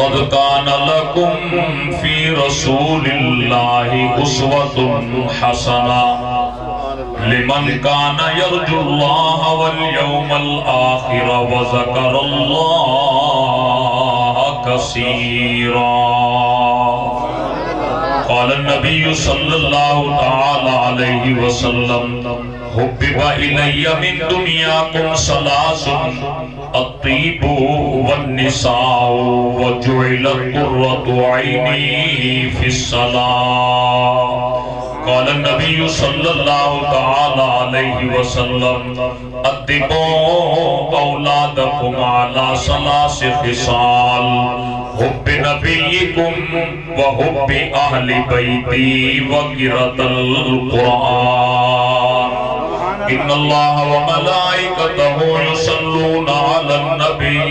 لقد كان لكم في رسول الله أسوة حسنة لمن كان يرجو الله واليوم الآخر وذكر الله كثيرا. قال النبي صلى الله تعالى عليه وسلم حبب إلي من دنياكم ثلاث الطيب والنساء وجعلت قرة عيني في الصلاة. قال النبي صلى الله تعالى عليه وسلم أدبوا أولادكم على ثلاث خصال حب نبيكم وحب أهل بيتي وقراءة القرآن. إن الله وملائكته يصلون على النبي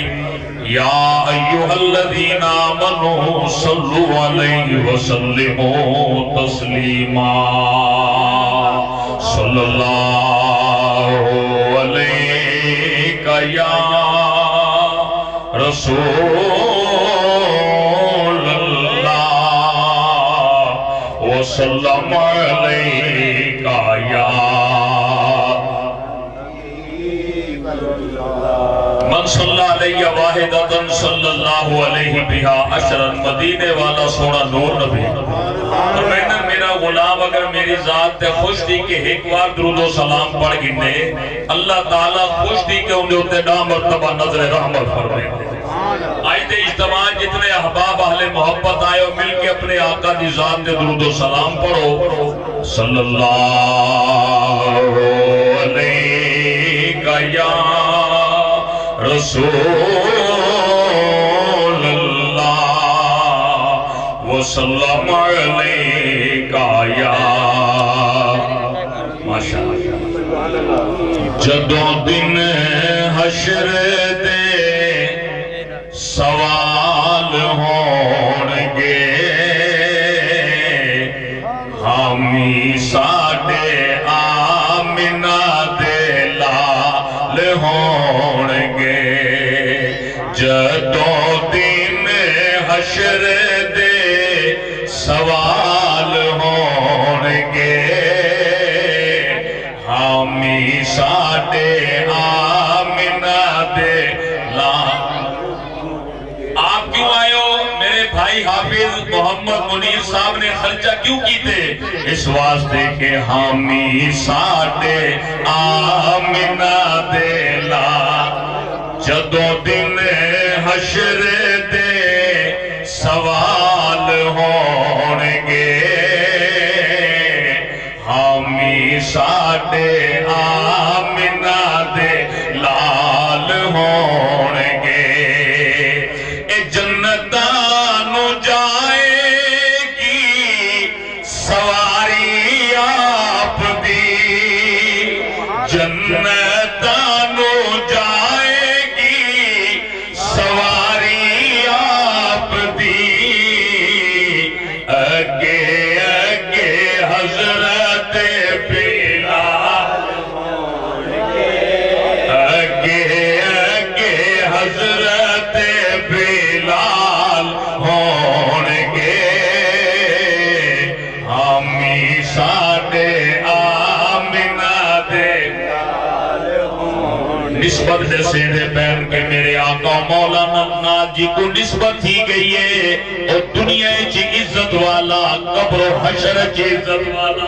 يا أيها الذين آمنوا صلوا عليه وسلموا تسليما. صلى الله عليك يا رسول الله وسلم عليك يا من صلی علیہ واحدتن صلی اللہ علیہ بہا عشرن. مدینے والا سونا نور نبی فرمائنا میرا غلام اگر میری ذات تے خوش دی کہ ایک بار درود و سلام پڑھ گنے اللہ تعالیٰ خوش دی کہ انہیں ہوتے نام مرتبہ نظر رحمت فرمائے. آئیت اجتماع جتنے احباب اہل محبت آئے اور مل کے اپنے آقا دی ذات تے درود و سلام پڑھو. صلی اللہ علیہ یا رسول اللہ وسلم علیکہ یا ماشاءاللہ. جدوں دن حشر دے سوال ہونگے حامی ساڈے آمنہ دے لال ہونگے. جدوں دن حشر دے سوال ہونگے حامی ساڈے آمنہ دے لال. آپ کیوں آئے ہو میرے بھائی حافظ محمد منیر صاحب نے خرچہ کیوں کی تھے؟ اس واسطے کہ حامی ساڈے آمنہ دے لال. جدوں دن حشر دے سوال ہونگے حامی ساڈے آمنہ دے لال ہونگے. اے جنتانو جائے گی سواری آپ دی. جنتانو جائے گی سواری آپ دی. اگے اگے حضرت بلال ہونگے. اگے اگے حضرت بلال ہونگے حامی ساڈے آمنہ دے. نسبت جیسے دے پہن کے میرے آقا مولانا ناز جی کو نسبت ہی گئی ہے اور دنیا چی عزت والا قبر و حشر چی عزت والا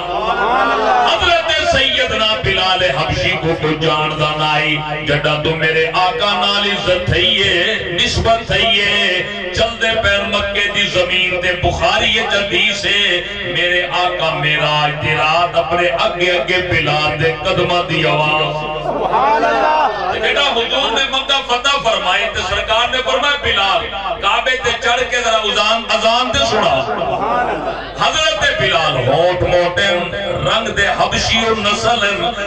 حضرت سیدنا بلال حبشی کو کوئی جاندہ نائی. جڑا تو میرے آقا نال عزت تھئیے نسبت تھئیے. چل دے پیر مکے دی زمین دے بخاری جدی سے میرے آقا میراج دی رات اپنے اگے اگے بلال دے قدمہ دی آواز. سبحان اللہ. بیٹا حضور نے مکہ فتح فرمائی تو سرکار نے فرمایا بلال کعبے تے چڑھ کے ذرا اذان تے سنا. حضرت بلال ہوٹ موٹے رنگ دے حبشی اور نسل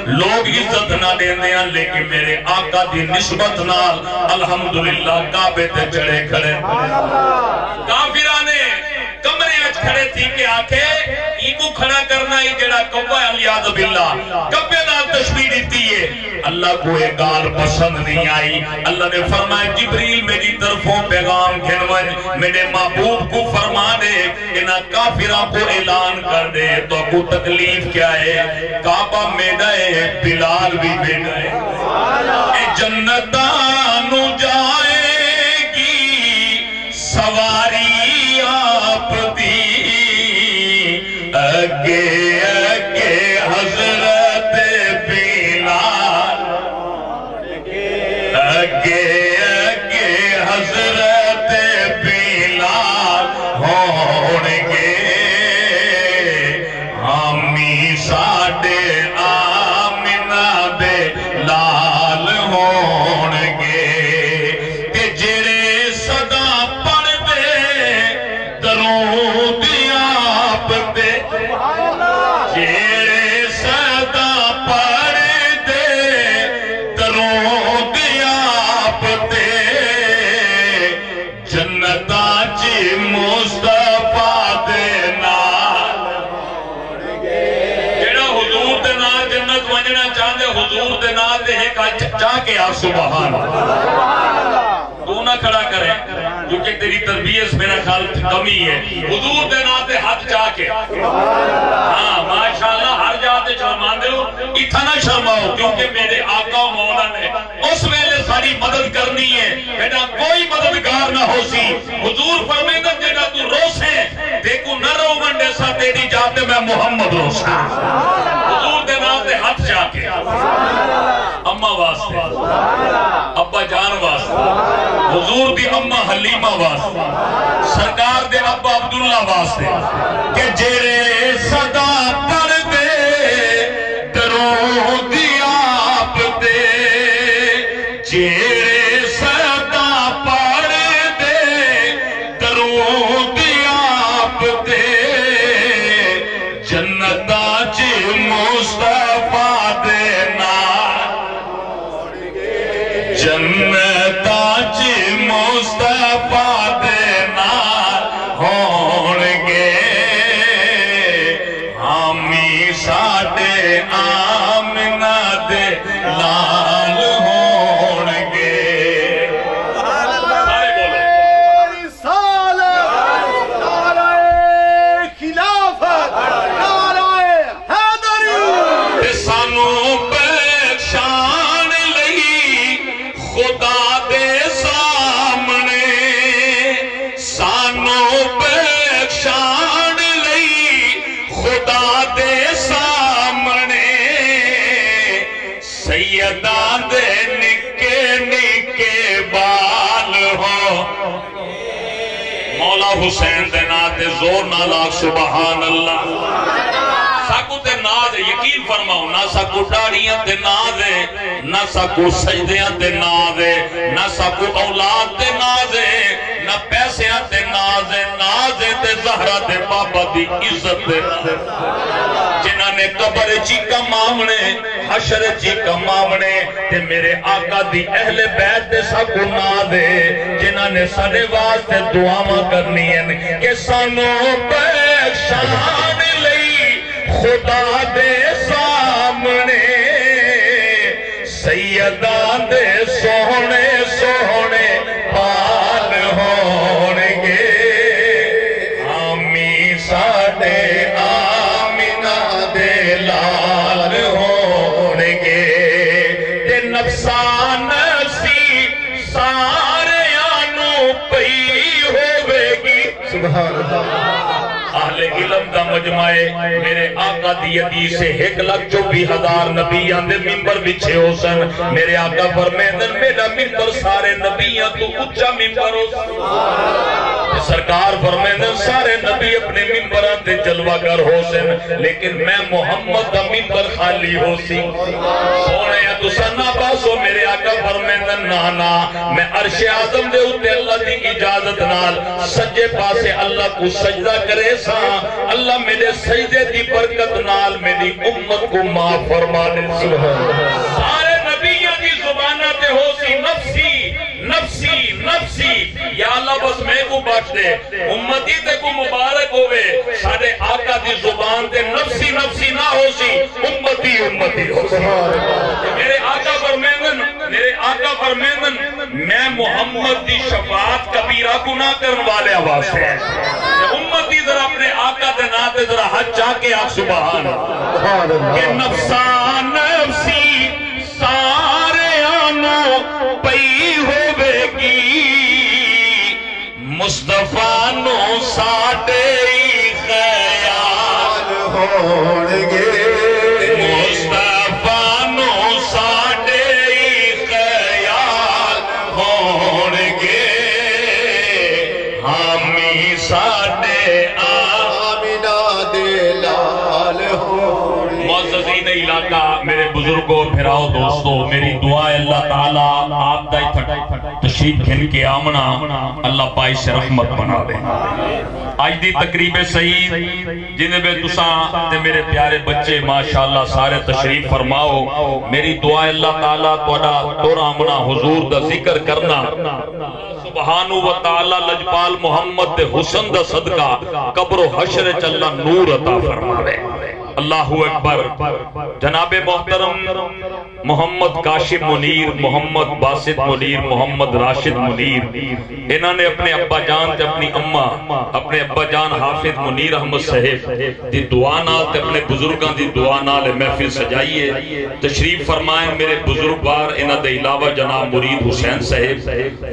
لوگ عزت نہ دیندے ہیں لیکن میرے آقا دی نسبت نال الحمدللہ کعبے تے چڑھے کھڑے. کافرانے کمرے اچ کھڑے تھی کہ آکھے ایکو کھڑا کرنا ہی جڑا کبا علیہ باللہ کبے دا تشبیہ دیتی ہے اللہ کو ایک گال پسند نہیں آئی اللہ نے فرمایا جبریل میری طرفوں پیغام گھنوج میرے محبوب کو فرما دے انہاں کافروں کو اعلان کر دے تو کو تکلیف کیا ہے کعبہ میڈا ہے بلال بھی میڈا ہے اے جنتانو جائے گی سواری آپ دی اگے اگے حضرت بلال اگے اگے حضرت بلال ہونگے ہمی ساڑے آمنہ دے لال ہونگے تے جڑے صدا پڑھ دے درود آپ دے جڑے صدا پڑھ دے درود آپ دے جنتاں چ مصطفیٰ دے نال جڑا حضور دے نال جنت ونجنا چاہندے حضور دے نال دے ایک چاہ کے آپ سبحان تو نہ کھڑا کریں کیونکہ تیری تربیت میرا خیال کمی ہے حضور دے نال دے ہاتھ چاہ کے ہاں ماشاءاللہ ہر جاتے شرمان دے ہو اتھا نہ شرماؤ کیونکہ میرے آقا و مولا نے اس ویلے ساری مدد کرنی ہے بیٹا کوئی مددگار نہ ہو سی حضور فرمیدہ جیڑا تو روس ہے دیکھو نہ رو منڈے سا تیری جاتے میں محمد روس ہے حضور دے نال دے ہاتھ چاہ کے اممہ واسطے ابا جان واسطے حضور دی اممہ حلیمہ واسطے سرکار دے ابا عبداللہ واسطے کہ جیرے صدا پڑھ دے درود آپ دے جیرے صدا پڑھ دے درود آپ دے جنتاں چ مصطفیٰ دے جنتاں چ مصطفیٰ دے نال ہونگے ہمی ساڑے آمنہ دے لال ہونگے سارے بولو نعرہ خلافت نعرہ حیدری سانو پہچان لئی خدا دے سامنے سانو پہچان لئی خدا دے سامنے سیدان دے نکے نکے بال ہو مولا حسین دے ناتے زور نالاک سبحان اللہ ساکو تے ناز ہے یقین فرماؤ نہ ساکو ڈاڑیاں تے ناز ہے نہ ساکو سجدیاں تے ناز ہے نہ ساکو اولاد تے ناز ہے نہ پیسیاں تے ناز ہے تے زہرہ تے بابا دی عزت ہے جنہاں نے قبر چی کمامنے حشر چی کمامنے تے میرے آقا دی اہل بیت دے ساکو ناز ہے جنہاں نے سارے واسطے دعاواں کرنی ہیں کہ سانو پہچان لئی خدا دے سامنے سیدان دے سونے سونے پال ہونگے ہمی ساڑے آمنہ دے لال ہونگے تے نفسان نفسی سارے آنو پئی ہوئے گی سبحان اللہ اہل علم دا مجمع میرے آقا دی حدیث سے 1,24,000 نبیان دے ممبر بچھے ہو سن میرے آقا فرمیدن میرا ممبر سارے نبیان تو اچھا ممبر ہو سن سرکار فرمیدن سارے نبی اپنے ممبران تے جلوہ گر ہو سن لیکن میں محمد دا ممبر خالی ہو سی سونے یا تو سنہ باسو میرے آقا فرمیدن نانا میں عرش اعظم دے ہوتے اللہ دی اجازت نال سجے پاسے اللہ کو سجدہ کرے اللہ میرے سجدے دی برکت نال میری امت کو معاف فرما دے سارے نبیوں کی زبانہ تے ہو سی نفسی نفسی نفسی یا اللہ بس میں کو بخش دے امتی تے کو مبارک ہوئے سارے آقا دی زبان تے نفسی نفسی نہ ہو سی، امتی امتی ہو سی۔ میرے آقا فرمیندن میں محمد دی شفاعت کبیرہ گناہ کرن والے واسطے ہیں۔ امتی ذرا اپنے آقا دے ناتے ذرا حج چاہ کے آپ سبحان کہ نفسان نفسی سارے آنو پئی ہوئے گی، مصطفیٰ نو ساڑے خیال ہونگے، مصطفیٰ نو ساڑے خیال ہونگے، ہمی ساڑے آمینہ دلال ہونگے۔ معززین علاقہ، میرے بزرگوں، پھراؤ دوستو، میری دعا ہے اللہ تعالیٰ آپ دائی تشریف گھن کے آمنا اللہ پائی سے رحمت بنا دے۔ آج دی تقریب سعید جنہیں بے تساں تے میرے پیارے بچے ماشاءاللہ سارے تشریف فرماؤ، میری دعا ہے اللہ تعالیٰ توڑا آمنا حضور دا ذکر کرنا سبحانہ و تعالیٰ لجپال محمد دے حسن دا صدقہ قبر و حشر چلا نور عطا فرماوے۔ اللہ اکبر۔ جناب محترم محمد کاشف منیر، محمد باسط منیر، محمد راشد منیر، انہوں نے اپنے ابا جان تے اپنی اماں، اپنے ابا جان حافظ منیر احمد صاحب دی دعا نال تے اپنے بزرگاں دی دعا نال محفل سجائیے۔ تشریف فرمائیں میرے بزرگوار، انہوں دے علاوہ جناب مرید حسین صاحب،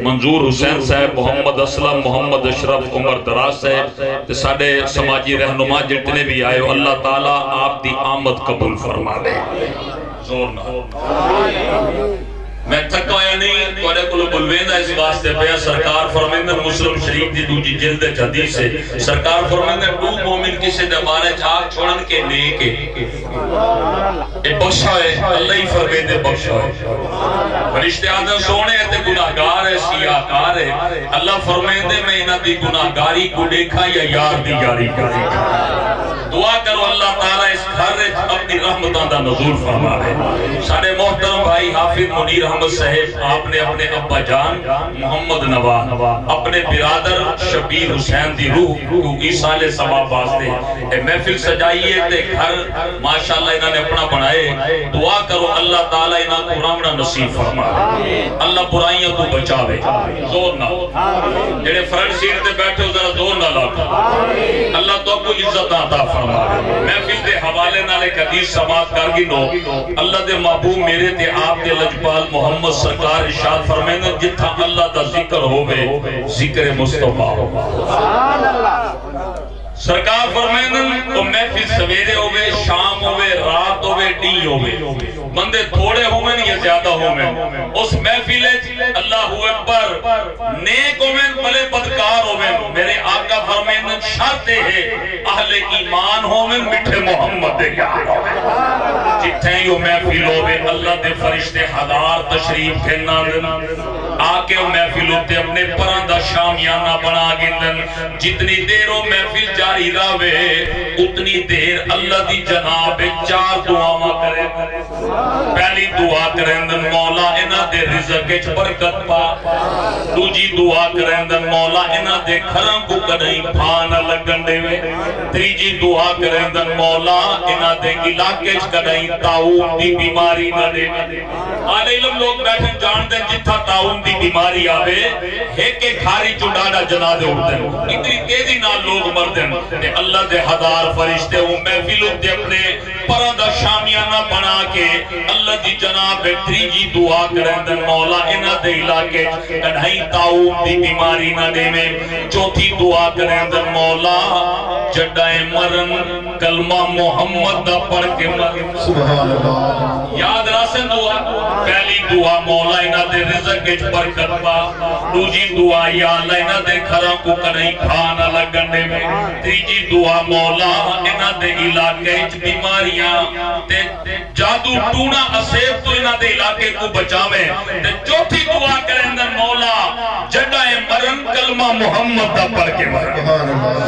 منظور حسین صاحب، محمد اسلم، محمد اشرف، عمر دراز صاحب تے ساڑے سماجی رہنما جتنے بھی آئے ہو، اللہ تعالیٰ آپ دی آمد قبول فرما دے۔ زور نہ میں تھکا یا نہیں توڑے کلو بلویندہ اس واسطے پہ سرکار فرمیندن مسلم شریف دی دوجی جلد حدیث سے سرکار فرمیندن دو مومن کسی دبارے چاک چھوڑن کے نیکے اے بخشا ہے اللہ ہی فرمیندے بخشا ہے۔ فرشتے آدم سونے تے گناہگار ہے سیاہکار ہے، اللہ فرمیندے میں انہاں دی گناہگاری کو دیکھا یا یار دی یاری کری۔ دعا کرو اللہ تعالیٰ اس گھر اپنی رحمتاں دا نزول فرما ہے۔ سارے محترم بھائی حافظ منیر احمد صاحب، آپ نے اپنے ابا جان محمد نواز، اپنے برادر شبیر حسین دی روح عیسیٰ علیہ السلام واسطے محفل سجائیے تے گھر ماشاءاللہ انہوں نے اپنا بنائے۔ دعا کرو اللہ تعالیٰ انہوں کو رامنا نصیب فرما، اللہ برائیاں کو بچاوے۔ زور نہ جڑے فرنٹ سیٹ تے بیٹھے ہو ذرا زور نہ لاؤ، اللہ تو کو عزت عطا فرما۔ محفل دے حوالے نالے حدیث سماعت کر گنو، اللہ دے محبوب میرے تے آپ دے لجپال محمد سرکار ارشاد فرمائیں جتھا اللہ دا ذکر ہوئے ذکر مصطفیٰ ہوگا۔ سرکار فرمائیں تو محفل سویرے ہوئے، شام ہوئے، رات ہوئے، ڈی ہوئے، بندے تھوڑے ہوئے یا زیادہ ہوئے، اس محفل اللہ اکبر نیک ہوئے بلے بدکار ہوئے، میرے آقا فرمائیں شرط ہے اہل ایمان ہوئے مٹھے محمد دے یار ہوئے۔ جتھیں یوں محفل ہوئے اللہ دے فرشتے ہزار تشریف کھینا دن آکے وہ محفل ہوتے اپنے پرندہ شامیانہ بنا گندن، جتنی دیر وہ محفل جاری راوے اتنی دیر اللہ دی جناب چار دعا کرے۔ پہلی دعا کرندن مولا انہاں دے رزق وچ برکت پا، دوجی دعا کرندن مولا انہاں دے گھراں کو کدیں پھا نہ لگن دے، تیجی دعا کرندن مولا انہاں دے علاقے وچ کدیں طاعون دی بیماری نہ دے۔ آل علم لوگ بیٹھے جانتے ہیں جتھا طاعون دی بیماری آوے ایک ایک کھاری چڑاڑا جنازے اٹھتے ہیں، اتنی تیزی نال لوگ مردے ہیں کہ اللہ دے ہزار فرشتے وہ محفل ہوتے اپنے پرندہ شامیانہ بنا کے اللہ دی جناب تیجی دعا کرندن مولا انہاں دے علاقے کدھائی طاعون دی بیماری نہ دے میں، چوتھی دعا کرندن مولا جڈائے مرن کلمہ محمد دا پڑھ کے مرن۔ سبحان اللہ۔ یاد راسن دعا، پہلی دعا مولا انہاں دے رزق وچ برکت پا، دوجی دعا یا اللہ انہاں دے گھراں کو کدھیں کھا نہ لگن دے میں، تیجی دعا مولا انہاں دے علاقے وچ بیماریاں تے جادو ٹونا اسیب تو انہاں دے علاقے کو بچاویں، تے چوتھی دعا کرندن مولا جڈائے مرن کلمہ محمد دا پڑھ کے مرن۔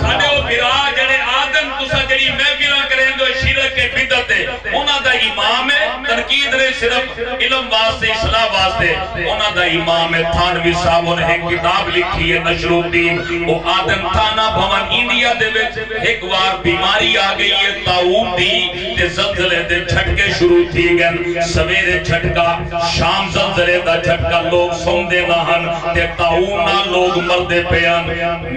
ساڈے او بھرا جڑے آدم تسا جڑی محفلاں کریں دو شرک کے بدعت ہے انہاں دا امام ہے، تنقید نے صرف علم علم واسطے اصلاح واسطے انہاں دا امام تھانوی صاحب نے ایک کتاب لکھی ہے نشر الدین وہ آدم تھانہ بھون انڈیا دے وچ ایک وار بیماری آ گئی ہے طاعون دی تے زلزلے دے جھٹکے شروع تھی گئے سویرے جھٹکا شام زلزلے دا جھٹکا لوگ سوندے نہ ہن تے طاعون نال لوگ مردے پیان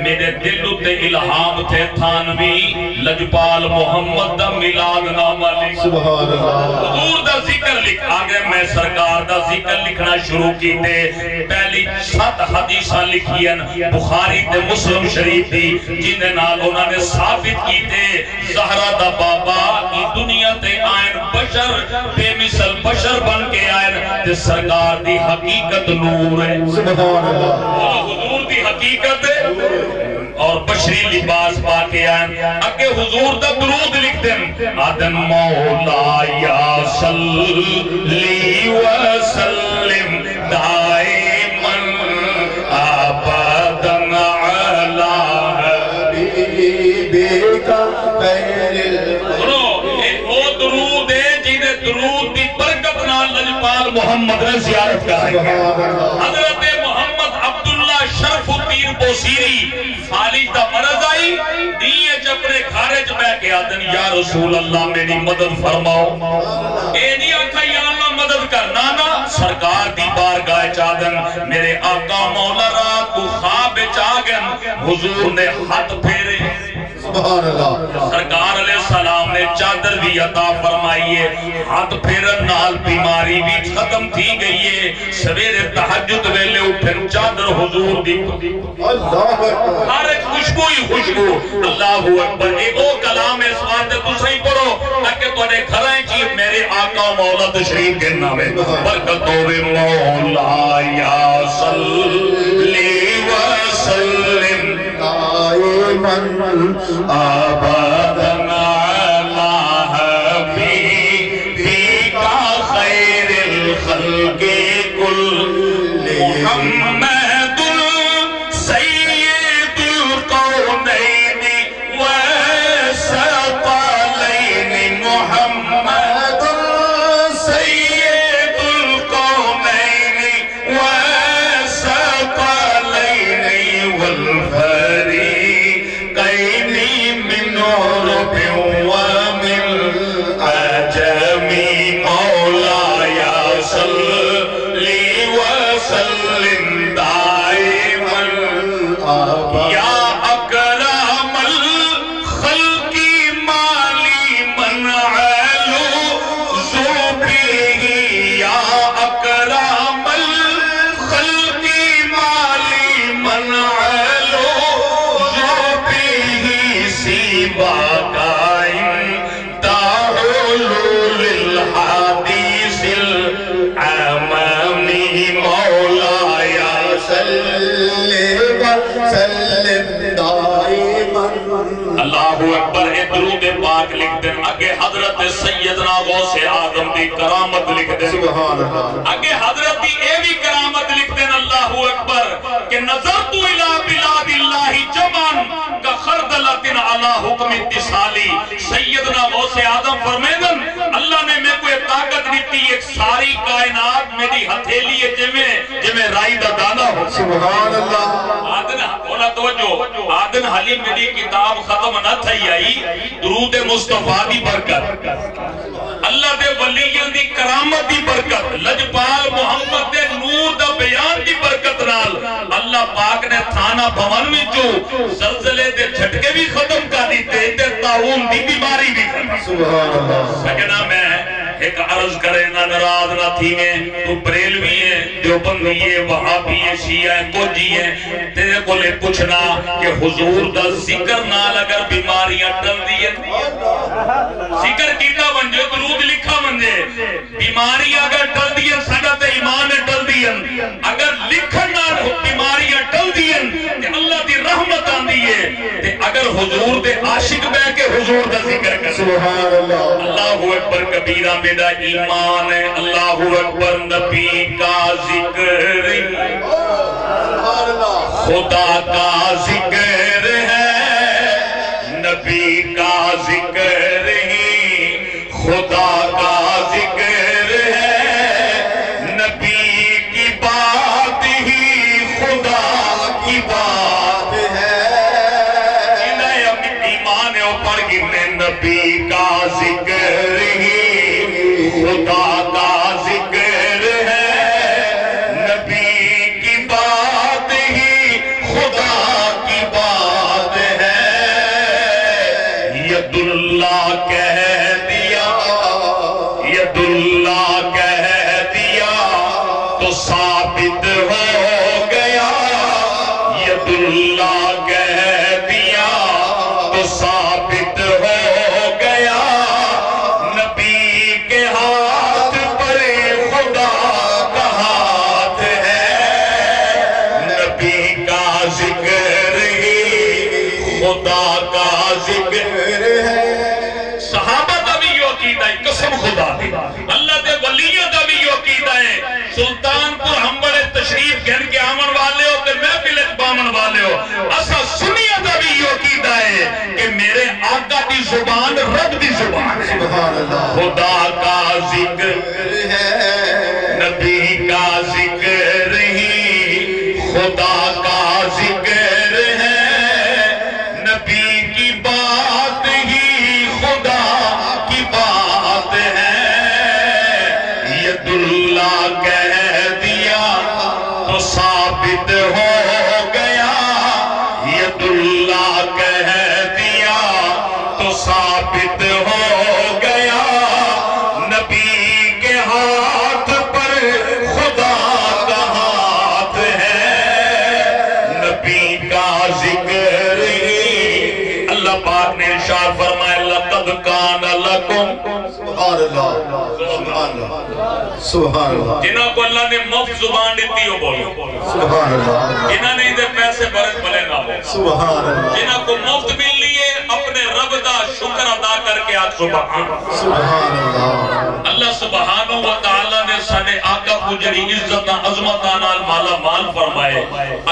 میرے دل تے الہام تھے تھانوی لجپال محمد دا میلاد نامہ لکھ سبحان اللہ حضور دا ذکر لکھ آگے میں سرکار دا ذکر لکھنا شروع کی تے پہلی 7 حدیثاں لکھی ہیں بخاری تے مسلم شریف دی جنہیں نال انہوں نے ثابت کی تے زہرہ دا بابا کی دنیا تے آئین بشر بے مثل بشر بن کے آئین تے سرکار دی حقیقت نور ہے سبحان اللہ حضور دی حقیقت اور بشری لباس پا کے آئین اگے حضور دا درود لکھ دیں آدم مولا یا صلی وسلم دائما آبادن علی حبیبک خیر وہ درود ہے جنہیں درود دی برکت نال لجپال محمد نے زیارت کرائیں گے حضرت محمد عبداللہ شرف الدین بوسیری فالج دا مرض آئی دیئے اپنے گھارے چ بہ کے آدن یا رسول اللہ میری مدد فرماؤ اے نہیں آکھا یا اللہ مدد کر نانا سرکار دی بارگاہ چادن میرے آقا مولا رات کو خواب چاگن حضور نے ہاتھ پھیرے سبحان اللہ سرکار علیہ السلام نے چادر بھی عطا فرمائیے ہاتھ پھیرن نال بیماری بھی ختم تھی گئی ہے سویرے تہجد ویلے اٹھن چادر حضور دی اللہ اکبر ہر ایک خوشبو ہی خوشبو اللہ اکبر ایک او کلام اس واسطے تو صحیح پڑھو تاکہ تواڈے گھراں چ میرے آقا مولا تشریف گھرنا میں برکت ہوے مولا یا صلی وسلم دائما آباداً علی حبیبک خیر الخلق کل محمد سید القونین والثقلین محمد سید القونین والثقلین والفریقین من عرب ومن عجم مولاي صلی وسلم دائما یا اکرم الخلق مالی من علو ذوبه یا اکرم الخلق مالی من علو ذوبه سیبا قائم تحلول الحدیث العمامی مولاي صلی وسلم دائما اللہ اکبر اے درود پاک لکھ دیں اگے حضرت سیدنا غوث آدم دی کرامت لکھ دیں سبحان اللہ اگے حضرت دی اے بھی کرامت لکھ دیں اللہ اکبر کہ نظرت الى بلاد اللہ جمعن کا خردلت علی حکم اتصالی سیدنا غوث آدم فرمیدن اللہ نے میں کوئی طاقت دیتی ایک ساری کائنات میری ہتھیلی ہے جمیں رائی دا دانا ہو سبحان اللہ آدن بولا توجہ آدن حلی میری کتاب ختم نہ تھی آئی درود مصطفیٰ دی برکت اللہ دے ولیان دی کرامت دی برکت لجپال محمد دے نور دا بیان دی برکت نال اللہ پاک نے تھانہ بھون میں جو زلزلے دے جھٹکے بھی ختم کر دیتے تے طاعون دی بیماری بھی ختم سبحان اللہ سکنا میں ایک عرض کرے نہ ناراض نہ تھی میں تو بریلوی ہے دیوبندی ہے وہابی ہے شیعہ ہے کوجی ہے تیرے کو لے پوچھنا کہ حضور دا ذکر نال اگر بیماریاں ٹل دیئے ذکر کیتا بنجے درود لکھا بنجے بیماریاں اگر ٹل دیئے ساڑھا تے ایمان ٹل دیئے اگر لکھن نال بیماریاں ٹل دیئے کہ اللہ دی رحمت آن دیئے تے اگر حضور دے عاشق بے کے حضور دا ذکر کر سبحان اللہ اللہ اکبر کبیرہ میرا ایمان ہے اللہ اکبر نبی کا ذکر خدا کا ذکر ہے نبی کا ذکر ہی خدا کا ذکر ہے پڑھ گئے نبی کا ذکر ہی خدا کا ذکر ہے، نبی کی بات ہی خدا کی بات ہے، ید اللہ کہہ دیا، ید اللہ کہہ دیا تو ثابت ہو گیا، ید اللہ کہہ دیا تو ثابت ہو گیا، نبی کے ہاتھ پر خدا کا ہاتھ ہے، نبی کا ذکر ہی خدا کا ذکر ہے۔ صحابہ دا بھی یو عقیدہ ہے، قسم خدا دی اللہ دے ولیوں دا بھی یو عقیدہ ہے۔ سلطانپور ہم بڑے تشریف گھن کے آمن والے ہو تے محفل بامن والے ہو، اسا سنیہ دا بھی یو عقیدہ ہے کہ میرے آقا دی زبان رب دی زبان ہے، خدا کا ذکر ہے، نبی کا ذکر ہی خدا کا ذکر ہے، نبی کی بات ہی خدا کی بات ہے، ید اللہ کہہ دیا تو ثابت ہو گیا، ید اللہ کہہ دیا تو ثابت ہو گیا، نبی کے ہاتھ پر خدا کا ہاتھ ہے، نبی کا ذکر ہی اللہ پاک نے ارشاد فرمایا لقد کان لکم، سبحان اللہ سبحان اللہ سبحان اللہ، جنہوں کو اللہ نے مفت زبان دیتی ہو بولو، سبحان اللہ جنہوں نے ادھر پیسے برد بلے نہ ہو، سبحان اللہ جنہوں کو مفت مل لیے اپنے رب دا شکر ادا کر کے آج سبحان سبحان اللہ، اللہ سبحانہ و تعالیٰ نے ساڑھے آقا کو جڑی عزت عظمت آنال مالا مال فرمائے،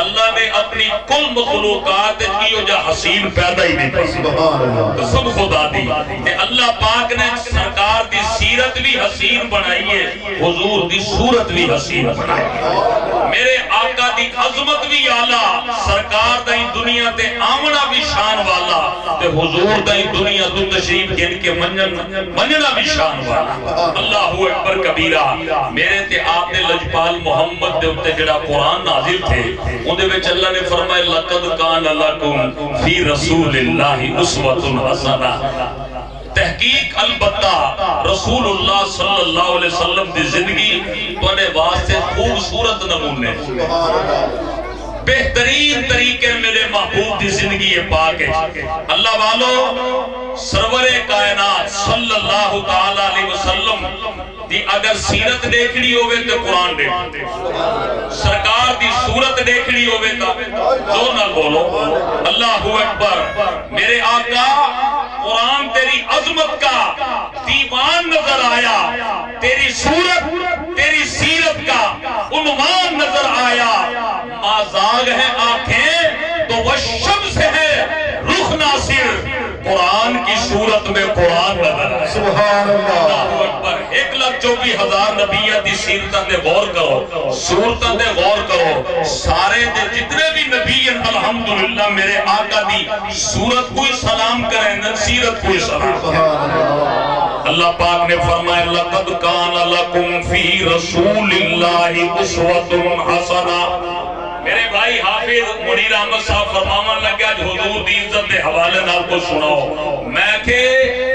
اللہ نے اپنی کل مخلوقات کی جو حسین پیدا ہی نہیں کی، سبحان اللہ قسم خدا دی کہ اللہ پاک نے سرکار دی سیرت بھی حسین بنائی ہے، حضور دی صورت بھی حسین بنائی ہے، میرے آقا دی عظمت بھی اعلیٰ، سرکار دا ہی دنیا تے آمنا بھی شان والا، تے حضور دا ہی دنیا تو تشریف گن کے مننا بھی شان والا، اللہ اکبر کبیرہ۔ میرے تے آپ نے لجپال محمد دے اتے جڑا قرآن نازل تھے ان دے وچ اللہ نے فرمائے لقد کان لکم فی رسول اللہ اسوۃ حسنہ، تحقیق البتہ رسول اللہ صلی اللہ علیہ وسلم دی زندگی توڑے واسطے خوبصورت نمونے، بہترین طریقے میرے محبوب دی زندگی پاک ہے۔ اللہ والو سرور کائنات صلی اللہ تعالیٰ علیہ وسلم دی اگر سیرت دیکھنی ہوئے تو قرآن دیکھتے، سرکار دی صورت دیکھنی ہوئے تو جو نہ بولو اللہ اکبر، میرے آقا قرآن تیری عظمت کا دیوان نظر آیا، تیری صورت تیری سیرت کا عنوان نظر آیا، آزاگ ہے آنکھیں تو وہ شمس ہے رخ ناصر، قرآن کی صورت میں قرآن نظر آیا، سبحان اللہ اکبر۔ 1,24,000 نبیہ دی سیرتاں دے غور کرو، صورتاں دے غور کرو، سارے دے جتنے بھی نبی الحمدللہ میرے آقا دی صورت کوئی سلام کریں، سیرت کوئی سلام۔ اللہ پاک نے فرمایا لقد کان لکم فی رسول اللہ اسوۃ حسنہ۔ میرے بھائی حافظ منیر احمد صاحب فرماون لگا جو حضور دی عزت دے حوالے نال کو سناؤ، میں کہ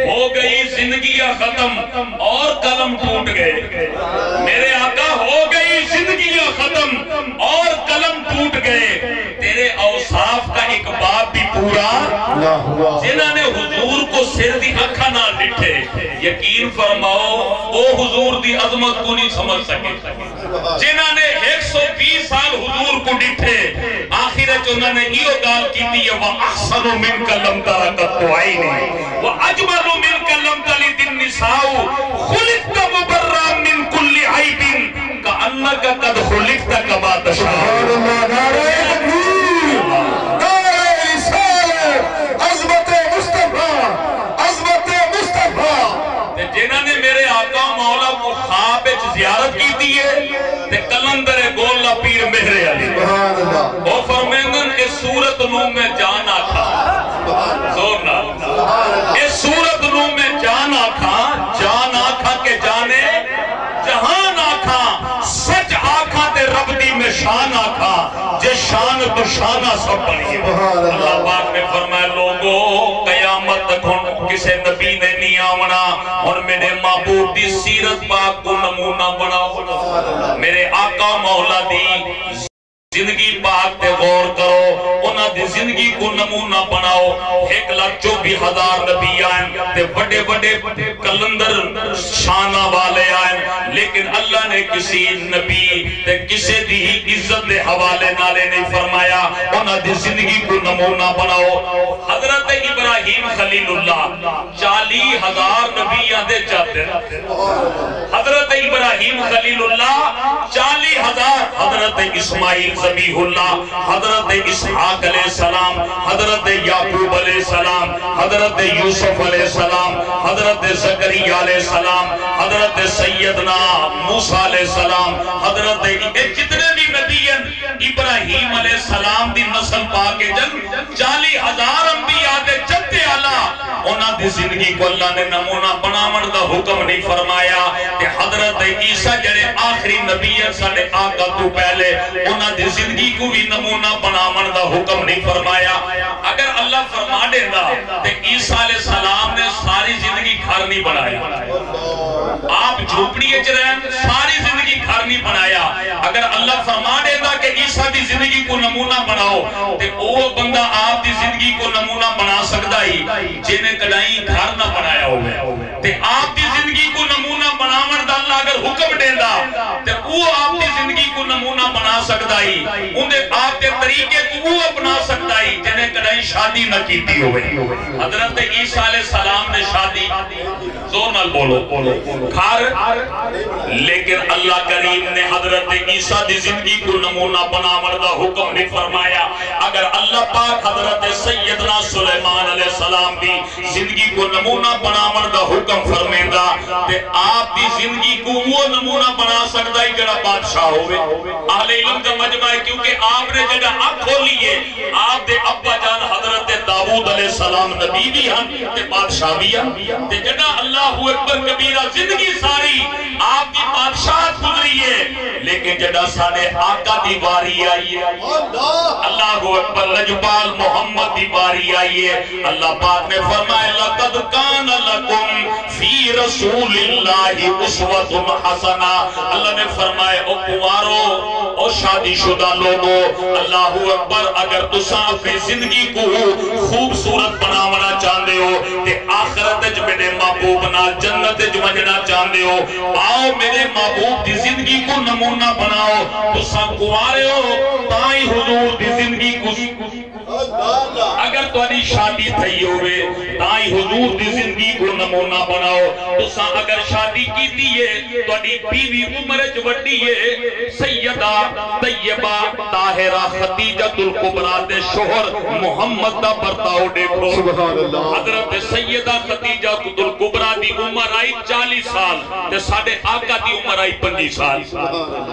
ہو گئی زندگیاں ختم اور قلم ٹوٹ گئے، میرے آقا ہو گئی زندگیاں ختم اور قلم ٹوٹ گئے، تیرے اوصاف کا ایک باب بھی پورا جنہاں نے حضور کو سر دی اکھا نہ ڈٹھے، یقین فرماؤ او حضور دی عظمت کو نہیں سمجھ سکے، جنہاں نے 120 سال حضور کو ڈٹھے، آخرت انہوں نے یہ گال کی دی وَأَحْسَنُ مِنْكَ لَمْ تَرَ قَطُّ عَيْنِي وَأَجْمَلُ مِنْكَ لَمْ تَلِدِ النِّسَاءُ خُلِقْتَ مُبَرًّا مِنْ كُلِّ عَيْبٍ كَأَنَّكَ قَدْ خُلِقْتَ كَمَا تَشَاءُ۔ جنہوں نے میرے آقا مولا کو خواب زیارت کی دیئے تے کلندر گولا پیر مہرے علی وہ فرمیندن اس صورت نو میں جان آکھا زورنا شان آکھا جے شان تو شانہ سب بنی ہے۔ اللہ پاک نے فرمایا لوگو قیامت تک کسے نبی نے نہیں آونا اور میرے محبوب دی سیرت پاک کو نمونہ بناؤ، میرے آقا مولا دی زندگی پاک تے غور کرو، انہاں دی زندگی کو نمونہ بناؤ۔ 1,24,000 نبی آئیں تے بڑے بڑے کلندر شانہ والے آئیں، لیکن اللہ نے کسی نبی تے کسی دی عزت دے حوالے نالے نہیں فرمایا، انہاں دی زندگی کو نمونہ بناؤ۔ حضرت ابراہیم خلیل اللہ 40,000 نبی آدھے چاہتے ہیں، حضرت ابراہیم خلیل اللہ 40,000، حضرت اسماعیل ذبیح اللہ، حضرت اسحاق علیہ السلام، حضرت یعقوب علیہ السلام، حضرت یوسف علیہ السلام، حضرت زکریا علیہ السلام، حضرت سیدنا موسیٰ علیہ السلام، حضرت جتنے بھی نبی ہیں ابراہیم علیہ السلام دی نسل پاکے جن 40,000 انبیاء دے جتے اللہ، انہاں دی زندگی کو اللہ نے نمونہ بناون دا حکم نہیں فرمایا کہ حضرت عیسیٰ جڑے آخری نبی ہیں ساڑھے آقا تو پہلے انہاں دی زندگی کو بھی نمونہ بناون دا حکم نہیں فرمایا۔ اگر اللہ فرما دے دا تو عیسیٰ علیہ السلام نے ساری زندگی گھر نہیں بنایا، آپ جھوپڑی اچ رہن ساری زندگی گھر نہیں بنایا۔ اگر اللہ فرما دے دا کہ عیسیٰ دی زندگی کو نمونہ بناؤ تو وہ بندہ آپ دی زندگی کو نمونہ بنا سکتا ہی جنہیں کدائیں گھر نہ بنایا ہوئے، تو آپ دی زندگی کو نمونہ بناون دا اللہ اگر حکم دے دا تو وہ آپ دی زندگی کو نمونہ بنا سکتا ہی، انہیں آپ کے طریقے کو وہ اپنا سکتا ہی جنہیں کدائیں شادی نہ کیتی ہوئے۔ حضرت عیسیٰ علیہ السلام نے شادی زور نال بولو کھار، لیکن اللہ کریم نے حضرت عیسیٰ دی زندگی کو نمونہ بناون دا حکم نہیں فرمایا۔ اگر اللہ پاک حضرت سیدنا سلیمان علیہ السلام دی زندگی کو نمونہ بناون دا حکم فرمیندہ تے آپ دی زندگی کو وہ نمونہ بنا سکتا ہی جڑا بادشاہ ہوئے۔ اہل علم کا مجمع ہے کیونکہ آپ نے جگہ اب کھولیے، آپ دے ابا جان حضرت داؤد علیہ السلام نبی بھی ہیں تے بادشاہ بھی ہیں، تے جگہ اللہ اکبر کبیرہ زندگی ساری آپ کی بادشاہت گزری ہے، لیکن جگہ ساڑھے آقا دی باری آئی ہے، اللہ اکبر لجبال محمد دی باری آئی ہے۔ اللہ پاک نے فرمایا لَقَدْ كَانَ لَكُمْ فِي رَسُولِ اللَّهِ أُسْوَةٌ حَسَنَةٌ، اللہ نے فرمایا او کنوارو او شادی شدہ لوگو، اللہ اکبر اگر تساں اپنی زندگی کو خوبصورت بناونا چاہتے ہو تے آخرت جو میرے محبوب نہ جنت جو مجھنا چاہتے ہو، آؤ میرے محبوب دی زندگی کو نمونہ بناؤ، تساں کنوارے ہو تائیں حضور دی زندگی کو اگر تاری شادی تھی ہوئے تائیں حضور دی زندگی کو نمونہ بناؤ، تساں اگر شادی کی دیئے تاری بیوی عمر جوڑی ہے سیدہ طیبہ طاہرہ خدیجۃ الکبریٰ دے شوہر محمد دا برتاؤ دیکھو، حضرت سیدہ خدیجۃ الکبریٰ دی عمر آئی 40 سال تے ساڑھے آقا دی عمر آئی 25 سال۔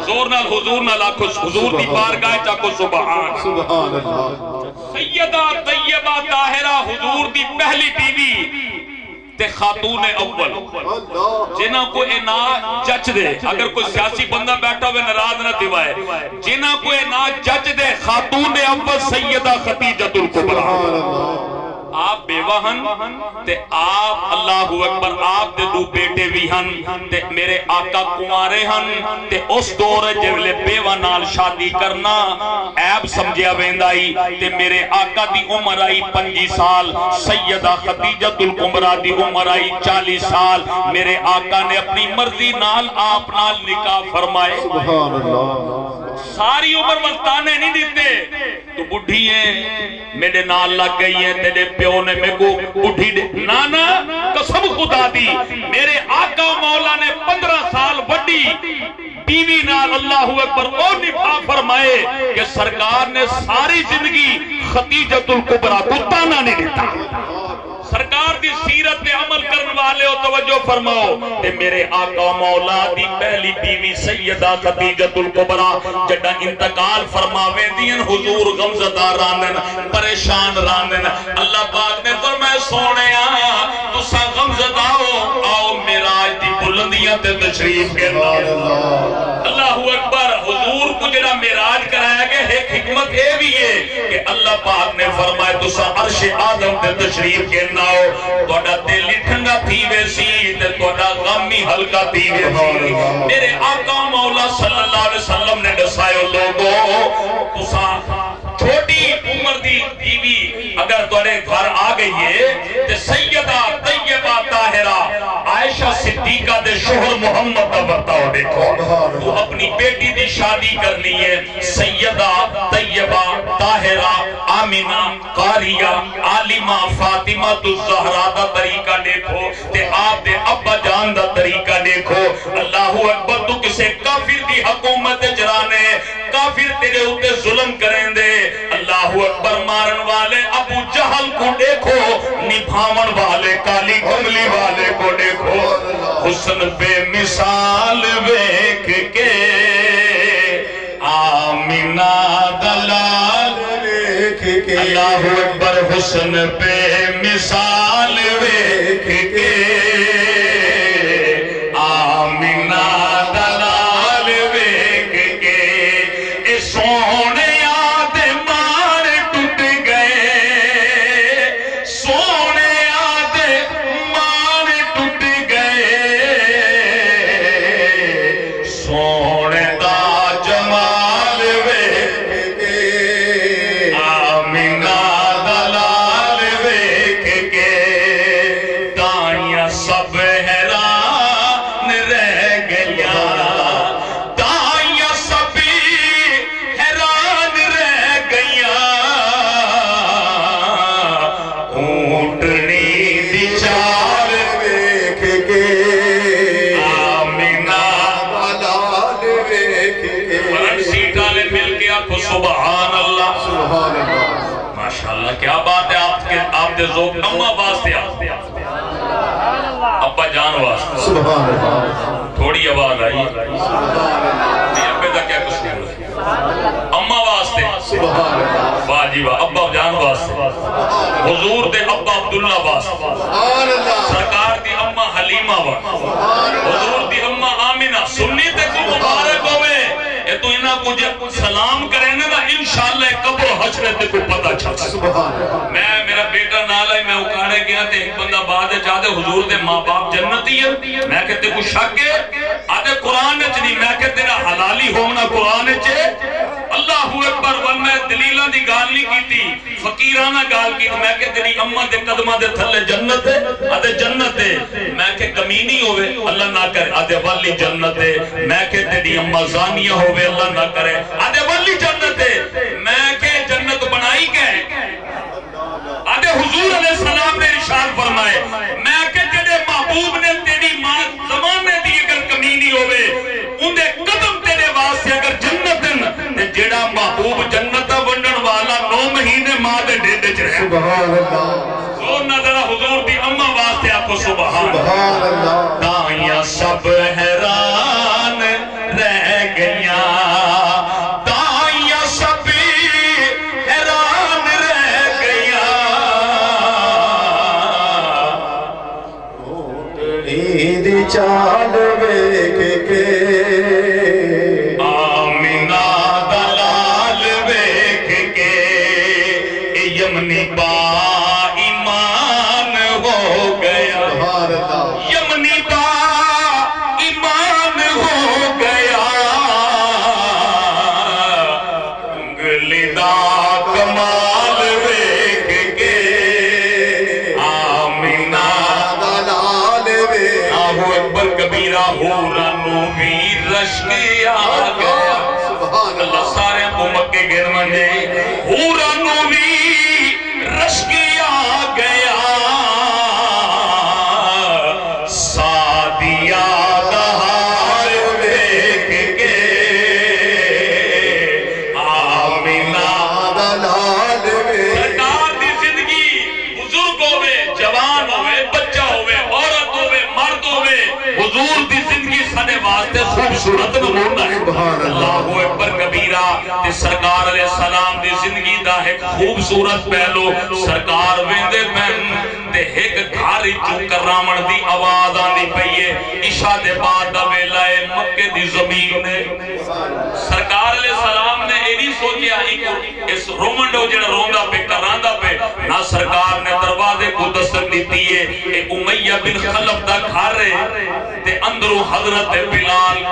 زور نال حضور نال آکھو حضور دی بارگاہ چاکو سبحان اللہ۔ سیدہ طیبہ طاہرہ حضور دی پہلی بیوی تے خاتون اول جنہاں کو انا جج دے، اگر کوئی سیاسی بندہ بیٹھا ہوئے ناراض نہ دیوائے، جنہاں کو انا جج دے خاتون اول سیدہ خدیجۃ الکبریٰ، آپ بیوہ ہن تے آپ اللہ اکبر آپ دے دو بیٹے بھی ہن تے میرے آقا کنوارے ہن تے اس دور جبلے بیوہ نال شادی کرنا عیب سمجھیا ویندائی تے میرے آقا دی عمر آئی 25 سال، سیدہ خدیجۃ الکبریٰ دی عمر آئی 40 سال، میرے آقا نے اپنی مرضی نال آپ نال نکاح فرمائے، سبحان اللہ، ساری عمر ملتانے نہیں دیتے، تو بڑھی ہیں میرے نال لگ گئی ہیں تیرے پیو نے میں کو بڑھی دے، نانا قسم خدا دی میرے آقا مولا نے 15 سال بڑی بیوی نال اللہ اکبر او نبھا فرمائے کہ سرکار نے ساری زندگی خدیجۃ الکبریٰ کو تانا نہیں دیتا۔ سرکار دی سیرت پہ عمل کرنے والے ہو توجہ فرماؤ کہ میرے آقا مولا دی پہلی بیوی سیدہ خدیجۃ الکبریٰ جڑا انتقال فرماوے دین حضور غمزدہ راندن پریشان راندن، اللہ پاک نے فرمایا سونے تسا غمزدہ ہو آؤ معراج دی بلندیاں تے تشریف کے نال، اللہ اکبر حضور کو جڑا معراج حکمت اے بھی ہے کہ اللہ پاک نے فرمائے تسا عرش آدم تے تشریف کے ناؤ توڑا دلی ٹھنڈا تھی ویسی تے توڑا غمی ہلکا تھی ویسی میرے آقا مولا صلی اللہ علیہ وسلم نے دسائے لوگوں تسا چھوٹی عمر دی بیوی اگر توڑے گھر آ گئی ہے تے سیدہ طیبہ طاہرہ عائشہ صدیقہ دے شوہر محمد کا برتاؤ دیکھو تو اپنی بیٹی دی شادی کرنی ہے سیدہ طیبہ طاہرہ آمینہ قاریہ عالمہ فاطمہ الزہرا دا طریقہ دیکھو تے آپ دے ابا جان دا طریقہ دیکھو اللہ اکبر تو کسے کافر دی حکومت جرانے کافر تیرے ہوتے ظلم کریں دے اللہ اکبر مارن والے ابو جہل کو دیکھو نبھاون والے کالی کملی والے کو دیکھو حسن بے مثال ویکھ کے آمینہ دلال ویکھ کے اللہ اکبر حسن بے مثال ویکھ کے آمینہ دلال ویکھ کے اے سونے کیا بات ہے آپ دے ذوق اممہ واسطے ابا جان واسطے تھوڑی آواز آئی ابے دا کیا کچھ نہیں اممہ واسطے واہ جی واہ ابا جان واسطے حضور دے ابا عبداللہ واسطے سرکار دی اممہ حلیمہ واسطے حضور دی اممہ آمینہ سنی تے کو مبارک ہوئے یہ تو انہاں کو سلام کریں نا انشاءاللہ قبر و حشر تے کو پتہ چھتا میں میرا بیٹا نال ہے میں اکاڑے گیا تے ایک بندہ بعد چاہتے حضور دے ماں باپ جنتی ہے میں کہتے کو شک ہے آدھے قرآن اچھ نہیں میں کہتے تیرا حلالی ہونا قرآن اچھے اللہ اکبر ون میں دلیلہ دی گال نہیں کی تھی فقیرانہ گال کی میں کہتے تیری اممہ دے قدمہ دے تھلے جنت ہے آدھے جنت ہے میں کہ کمینی ہوئے اللہ نہ کرے آدھے والی جنت ہے میں کہ تیری اممہ زانیہ ہوئے اللہ نہ کرے آدھے والی جنت ہے میں کہ جنت بنائی گئے آدھے حضور علیہ السلام نے ارشاد فرمائے میں کہ تیرے محبوب نے تیری ماں زمانے دی اگر کمینی ہوئے ان دے قدم تیرے واسطے اگر جنتن تے جیڑا محبوب جنتہ ونڈن والا 9 مہینے ماں دے ڈیڈے چ رہے سبحان اللہ زور نہ ذرا حضور دی اممہ واسطے آپ کو سبحان اللہ دائیاں سب حیران رہ گئیاں دائیاں سب حیران رہ گئیاں دی چال ویکھ کے آمینہ دلال ویکھ کے یمنی با ایمان ہو گیا یمنی با ایمان ہو گیا انگلی دا کمال ویکھ کے آمینہ دلال ویکھ آہو اکبر کبیرہ حورا نوبی رشک آ گیا اللہ سارے کو مکے گھر مندے حورا نوبی رشک آ گیا سادیہ دہار ویکھ کے آمینہ دلال ویکھ سرکار دی زندگی بزرگ ہوئے جوان ہوئے بچہ ہوئے عورت ہوئے مرد ہوئے حضور دی زندگی سنے واسطے خوبصورت نمونہ ہے اللہ اکبر کبیرہ تے سرکار علیہ السلام دی زندگی دا ایک خوبصورت پہلو سرکار ویندے پہن تے ایک گھاری چکر رامن دی آواز آنی پئیے عشاء دے بعد دا ویلہ مکے دی زمین نے سرکار علیہ السلام نے ایڈی سوچیا اس رومنڈو جڑا روندا پہ کراندا پہ نہ سرکار نے دروازے کو دستک دیتی ہے اے امیہ بن خلف دا گھر ہے تے اندروں حضرت بلال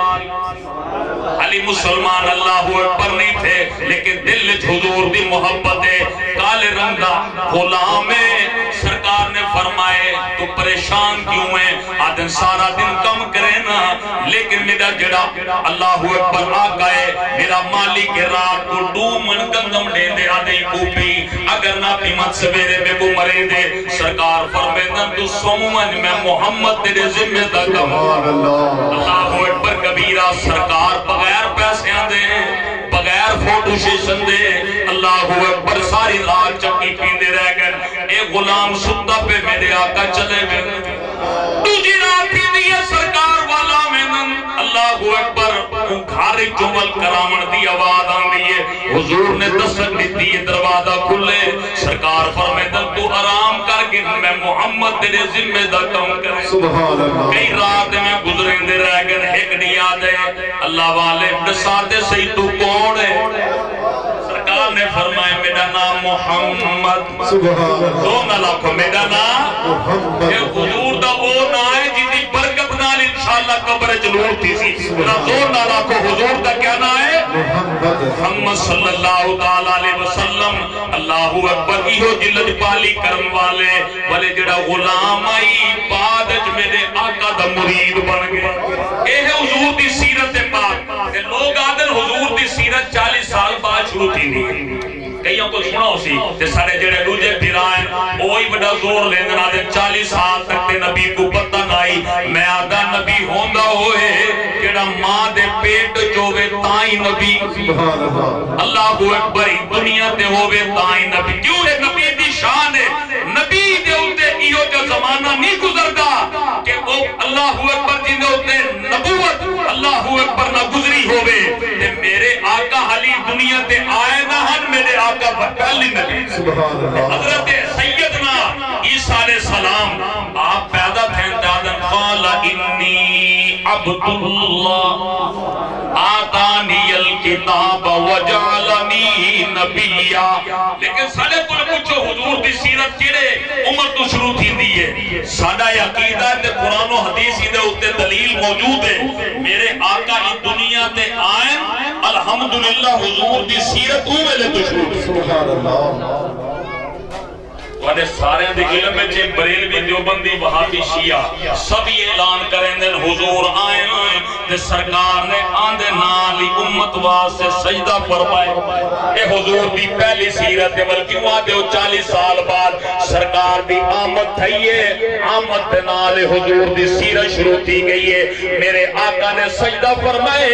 علی مسلمان اللہ اکبر نہیں تھے لیکن دل حضور دی محبت ہے کالے رنگ دا غلام ہے سرکار نے فرمائے تو پریشان کیوں ہے آدن سارا دن کم کرے نا لیکن میرا جڑا اللہ اکبر آقا ہے میرا مالک رات کو دو من گندم لے دے آدھے کوپی اگر نہ قیمت سویرے میں کو مرے دے سرکار فرمائے تو سومن میں محمد تیرے ذمہ دا کم اللہ اکبر کبیرہ سرکار بغیر پیسے آدھے بغیر فوٹو شیشن دے اللہ اکبر ساری رات چکی پیندے رہ گئے اے غلام ستا پہ میرے آقا چلے گئے دوجی رات پیندی ہے سرکار والا میں اللہ اکبر گھاری جمل کرامن دی آواز آن دیئے حضور نے دستک دیتی ہے دروازہ کھلے سرکار فرمیدن تو آرام کر کے میں محمد تیرے ذمہ دا کم کریں کئی رات میں گزریں دے رہ گئے ایک نہیں آدھے اللہ والے بساتے سے تو کون ہے سرکار نے فرمائے میرا نام محمد دو نہ لاکھو میرا نام کہ حضور دا وہ نہ ہے جنہی برکت نال انشاءاللہ قبر جلور تھی سی دو نہ لاکھو حضور دا کیا نہ ہے محمد صلی اللہ علیہ وسلم اللہ اکبر ایہو جلد پالی کرم والے والے جڑا غلام آئی بعدج میرے آقا دا مرید بن گئے اے ہے حضور دی سیرت پاک کہ لوگ آدھر حضور دی سیرت 40 سال بعد شروع تھی نہیں کئیوں کو سنا ہو سی کہ سارے جڑے روجے پھرائیں وہی بڑا زور لیندن آدھے 40 سال تک تے نبی کو پتہ نائی میں آدھا نبی ہوندہ ہوئے کیڑا ماں دے پیٹ جووے تائیں نبی اللہ اکبر دنیا تے ہووے تائیں نبی کیوں ہے نبی دی شان ہے نبی دے ہوتے ایو جو زمانہ نہیں گزردا کہ وہ اللہ اکبر جن دے ہوتے نبوت اللہ اکبر نہ گزری ہووے تے میرے آقا حلی دنیا تے آئے نہ ہن میرے آقا پہلی نبی حضرت سیدنا عیسیٰ علیہ السلام آپ پیدا تھے دادن قال انی عبداللہ آتانی الکتاب وجعلنی نبیہ لیکن سالے کو پوچھو حضور دی سیرت کیڑے عمر تو شروع تھی دیئے سادہ عقیدہ تے قرآن و حدیث دے ہوتے دلیل موجود ہے میرے آقا اس دنیا تے آئیں الحمدللہ حضور دی سیرت اوہ تو شروع تھی سبحان اللہ وہاں سارے دے علم میں چھے بریلوی دیوبندی وہابی شیعہ سب یہ اعلان کریں دن حضور آئیں دے سرکار نے آندے نالی امت واسے سجدہ فرمائے اے حضور دی پہلی سیرت ہے بلکہ وہاں دے 40 سال بعد سرکار دی آمد تھئیے آمد دے نالے حضور دی سیرت شروع تھی گئی ہے میرے آقا نے سجدہ فرمائے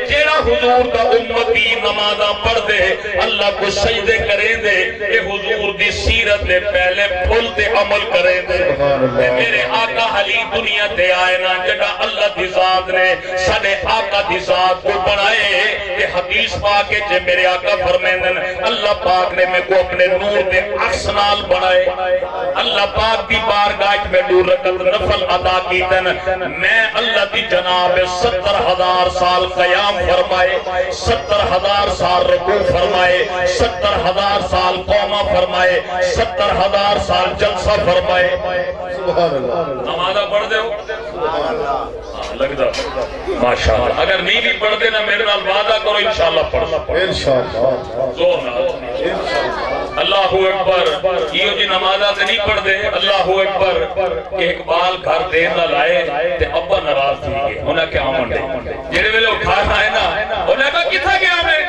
جیڑا حضور دا امتی نمازہ پڑھ دے اللہ کو سجدے کریں دے اے حضور دی سیرت دے پہلے پھول تے عمل کریں دے میرے آقا حلی دنیا تے آئے نا جڑا اللہ دی ذات نے سنے آقا دی ذات کو بنائے کہ حدیث پاکے جے میرے آقا فرمیندن اللہ پاک نے میں کو اپنے نور دے احسنال بنائے اللہ پاک دی بارگاہ میں نور رکت نفل ادا کیتن میں اللہ دی جناب 70,000 سال قیام فرمائے 70,000 سال رکوع فرمائے 70,000 سال قومہ فرمائے 70,000 سال جلسہ فرمائے سبحان اللہ نمازہ پڑھ دے ہو لگتا ماشاءاللہ اگر نہیں بھی پڑھ دینا میرے نال وعدہ کرو انشاءاللہ پڑھ انشاءاللہ زور نہ اللہ اکبر یہ جی نمازہ سے نہیں پڑھ دے اللہ اکبر کہ اقبال گھر دین نہ لائے تے ابا نراز تھی گئے انہیں کیا آمن دے جیڑے میں لوگ کھانا ہے نا انہیں کہا کتھا گیا میں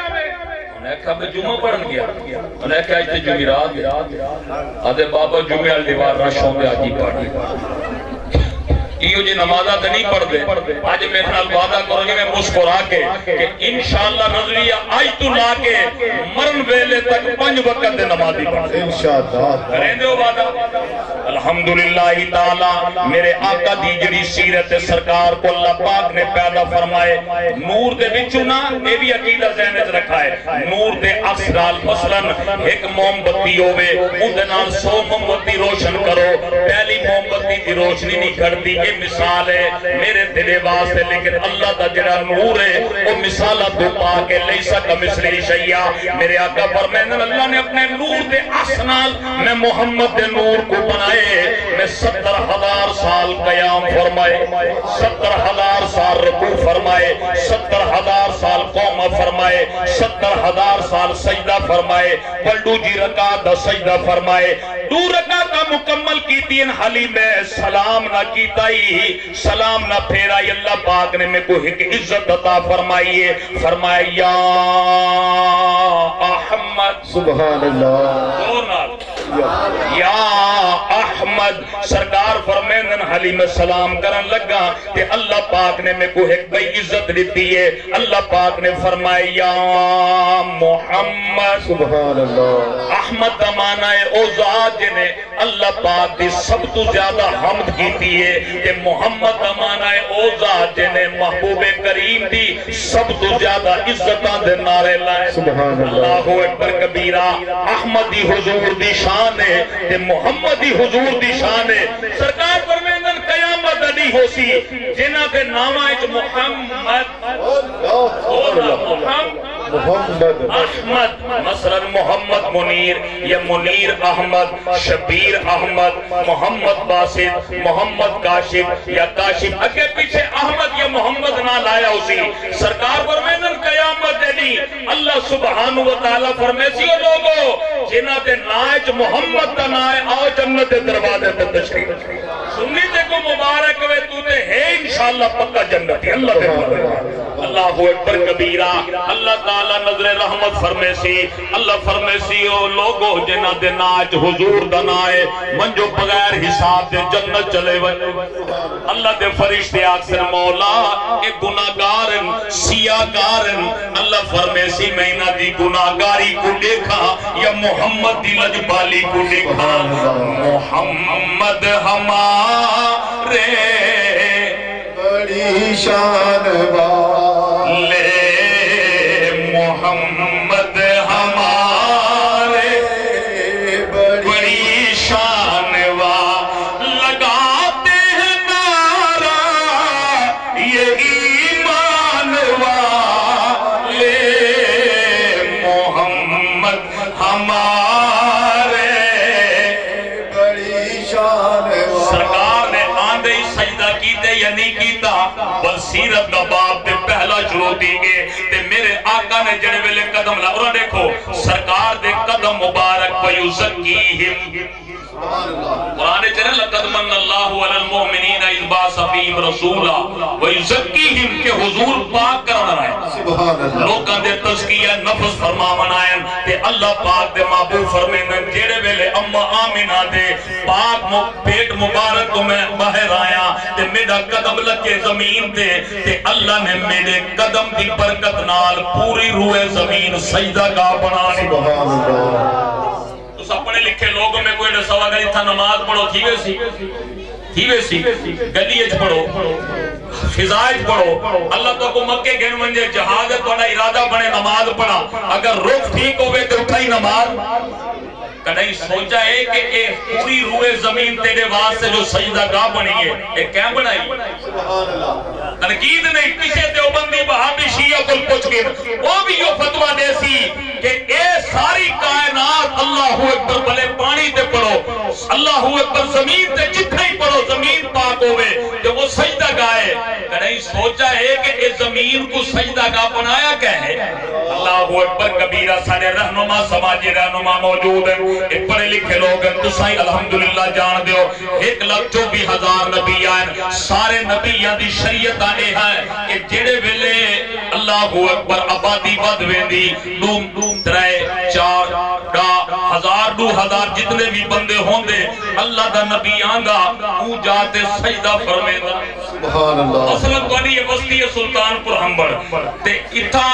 انہیں کہا میں جمعہ پڑھن گیا انہیں کہا اجتے جمعرات آدھے بابا جمعہ دیوار رشوں دے آجی پڑھ یہ جی نمازہ تے نہیں پڑھ دے آج میں خیال وعدہ کروں گے میں مسکرا کے کہ انشاءاللہ نظریہ آج تو لا کے مرن ویلے تک 5 وقت دے نمازی پڑھ دے انشاءاللہ کریں دے وہ وعدہ الحمدللہ تعالی میرے آقا دی جڑی سیرت سرکار کو اللہ پاک نے پیدا فرمائے نور دے وچوں نا اے بھی عقیدہ ذہن وچ رکھا ہے نور دے اثرال مثلاً ایک موم بتی ہوے اون دے نال 100 موم بتی روشن کرو پہلی موم بتی دی روشنی نہیں کھڑدی اے مثال ہے میرے تیرے واسطے لیکن اللہ دا جڑا نور ہے او مثالاں تو پا کے لیسا کمثلی شیء میرے آقا فرماتے ہیں اللہ نے اپنے نور دے اثرال میں محمد دے نور کو بنائے میں 70,000 سال قیام فرمائے 70,000 سال رکوع فرمائے 70,000 سال قومہ فرمائے 70,000 سال سجدہ فرمائے پلڈو جی رکعت دا سجدہ فرمائے 2 رکعت کا مکمل کیتی ان حلی میں سلام نہ کیتا ہی سلام نہ پھیرائی اللہ پاک نے میں کو ایک عزت عطا فرمائیے فرمایا یا احمد سبحان اللہ یا احمد سرکار فرمائن حلی میں سلام کرن لگا کہ اللہ پاک نے میں کو ایک بئی عزت دیتی ہے اللہ پاک نے فرمایا یا محمد سبحان اللہ احمد کا معنی ہے او ذات جنہیں اللہ پاک دی سب تو زیادہ حمد کیتی ہے کہ محمد کا معنی ہے او ذات جنہیں محبوب کریم دی سب تو زیادہ عزتاں دے نعرے لائے سبحان اللہ اکبر کبیرہ احمدی حضور دی شان ہے کہ محمدی حضور دی شان ہے سرکار فرمیندن قیامت علی ہو سی جنہ کے نامہ اچ محمد محمد احمد مثلا محمد منیر یا منیر احمد شبیر احمد محمد باسط محمد کاشف یا کاشف اگے پیچھے احمد یا محمد نہ لایا اسی سرکار فرمیندن قیامت علی اللہ سبحانہ وتعالی فرمیسی ہو لوگو جنہ تے نائج محمد کا نائے آؤ جنت دروازے تے تشریف سنی تے کو مبارک ہوئے تو تے ہے انشاءاللہ پکا جنتی اللہ تے مبارک اللہ اکبر کبیرہ اللہ تعالی نظر رحمت فرمیسی اللہ فرمیسی ہو لوگو جنہ دے نائج حضور دا نائے منجو بغیر حساب دے جنت چلے وجے اللہ دے فرشتے آکسر مولا ایک گناہگارن سیاہگارن اللہ فرمیسی میں انہ دی گناہگاری کو دیکھا یا محمد دی لجبالی کو دیکھا محمد ہمارے بڑی شان والے محمد ہمارے بڑی شان والے لگاتے ہیں نعرہ یہ ایمان والے محمد ہمارے بڑی شان سرکار نے آندھے ہی سجدہ کیتے یا نہیں کیتا بل سیرت دا باب تے پہلا شروع دی گے تے میرے آقا نے جڑے ویلے قدم لا اور دیکھو سرکار دے قدم مبارک ویزکیہم قرآن چرے لقد من اللہ علی المؤمنین اذ بعث فیہم رسولا ویزکیہم کے حضور پاک کرنا رہے سبحان اللہ لوگاں دے تزکیہ نفس فرما منائن تے اللہ پاک دے محبوب فرمائن جڑے ویلے اما آمینہ دے پاک پیٹ مبارک میں باہر آیا تے میرا قدم لگے زمین دے تے اللہ نے میرے قدم دی برکت نال پوری روئے زمین سجدہ گاہ بنانی سبحان اللہ تو سب پڑھے لکھے لوگوں میں کوئی سوا گئی تھا نماز پڑھو تھی ویسی گلی اچ پڑھو فضائج پڑھو اللہ تو کو مکے گھن منجے جہاد توڑا ارادہ بنے نماز پڑھا اگر رخ ٹھیک ہوئے تو اٹھائی نماز کدھائی سوچا ہے کہ اے پوری روئے زمین تیرے واسطے جو سجدہ گاہ بنی ہے اے کیا بنائی تنقید نہیں کسے دیوبندی بہادی شیعہ کل پوچھ کے وہ بھی یہ فتوہ دے سی کہ اے ساری کائنات اللہ اکبر بلے پانی تے پڑھو اللہ اکبر زمین تے جتھے ہی پڑھو زمین پاک ہوئے کہ وہ سجدہ گاہے کدھائی سوچا ہے کہ اے زمین کو سجدہ گاہ بنایا کیا ہے اللہ اکبر کبیرہ سارے رہنما سماجی رہنما موجود ہیں ایک پڑھے لکھے لوگ ہیں تو سائی الحمدللہ جان دیو 1,24,000 نبی آئیں سارے نبیان دی شریعت آئے ہیں کہ جڑے ویلے اللہ اکبر آبادی بد ویندی دوم ترائے 4 1000 2000 جتنے بھی بندے ہوں دے اللہ دا نبی آنگا اون جاتے سجدہ فرمے دا سبحان اللہ اصلا قوانی یہ بستی ہے سلطان پر ہمبر تے اتھا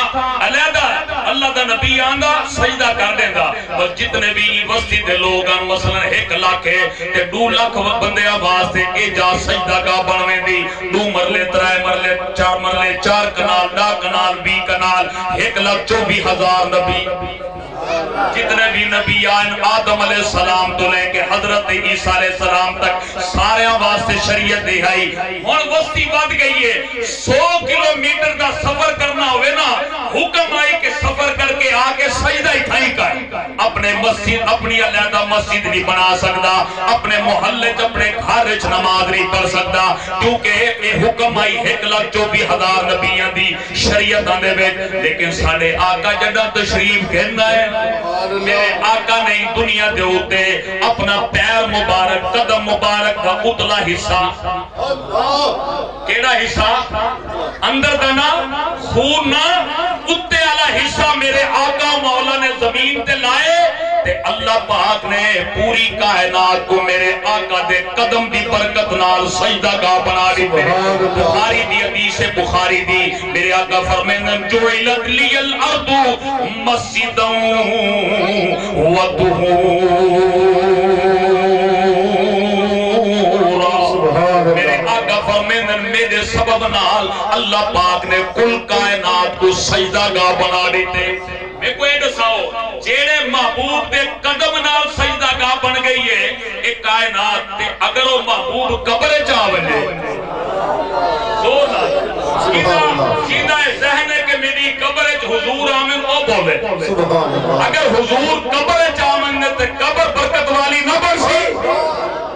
علیدہ اللہ دا نبی آندا سجدہ کر دیندا اور جتنے بھی بستی دے لوگ ہیں مثلا 1 لاکھ ہے تے 2 لاکھ بندیاں واسطے اے جا سجدہ گاہ بنویں دی 2 مرلے 3 مرلے 4 مرلے 4 کنال 10 کنال 20 کنال 1,24,000 نبی جتنے بھی نبی آئین آدم علیہ السلام تو لے کے حضرت عیسیٰ علیہ السلام تک سارے واسطے شریعت دی آئی اور وسطی بات گئی ہے 100 کلومیٹر کا سفر کرنا ہوئے نا حکم آئی کہ سفر کر کے آگے سجدہ ہی تھائی کر اپنے مسجد اپنی علیحدہ مسجد نہیں بنا سکتا اپنے محلے اپنے گھر نماز نہیں پڑھ سکتا کیونکہ یہ حکم آئی 1,24,000 نبیان دی شریعت آنے میں لیکن ساڑھے آقا جڑا تشریف گھرنا ہے میرے آقا نے دنیا دے ہوتے اپنا پیر مبارک قدم مبارک کا اتلا حصہ کیڑا حصہ اندر دنا خون نہ اتے والا حصہ میرے آقا مولا نے زمین تے لائے تے اللہ پاک نے پوری کائنات کو میرے آقا دے قدم دی برکت نال سجدہ گاہ بنا دیتے بخاری دی حدیث بخاری دی میرے آقا فرمائیں جعلت لی الارض مسجدا وطہورا میرے آقا فرمائیں میرے سبب نال اللہ پاک نے کل کائنات کو سجدہ گاہ بنا دیتے میں کوئی دساؤ جیڑے محبوب دے قدم نال سجدہ گاہ بن گئی ہے ایک کائنات تے اگر وہ محبوب قبر چاولے سیدھا ذہن ہے کہ میری قبر حضور آمن او بولے اگر حضور قبر چاولے تے قبر برکت والی نہ برسی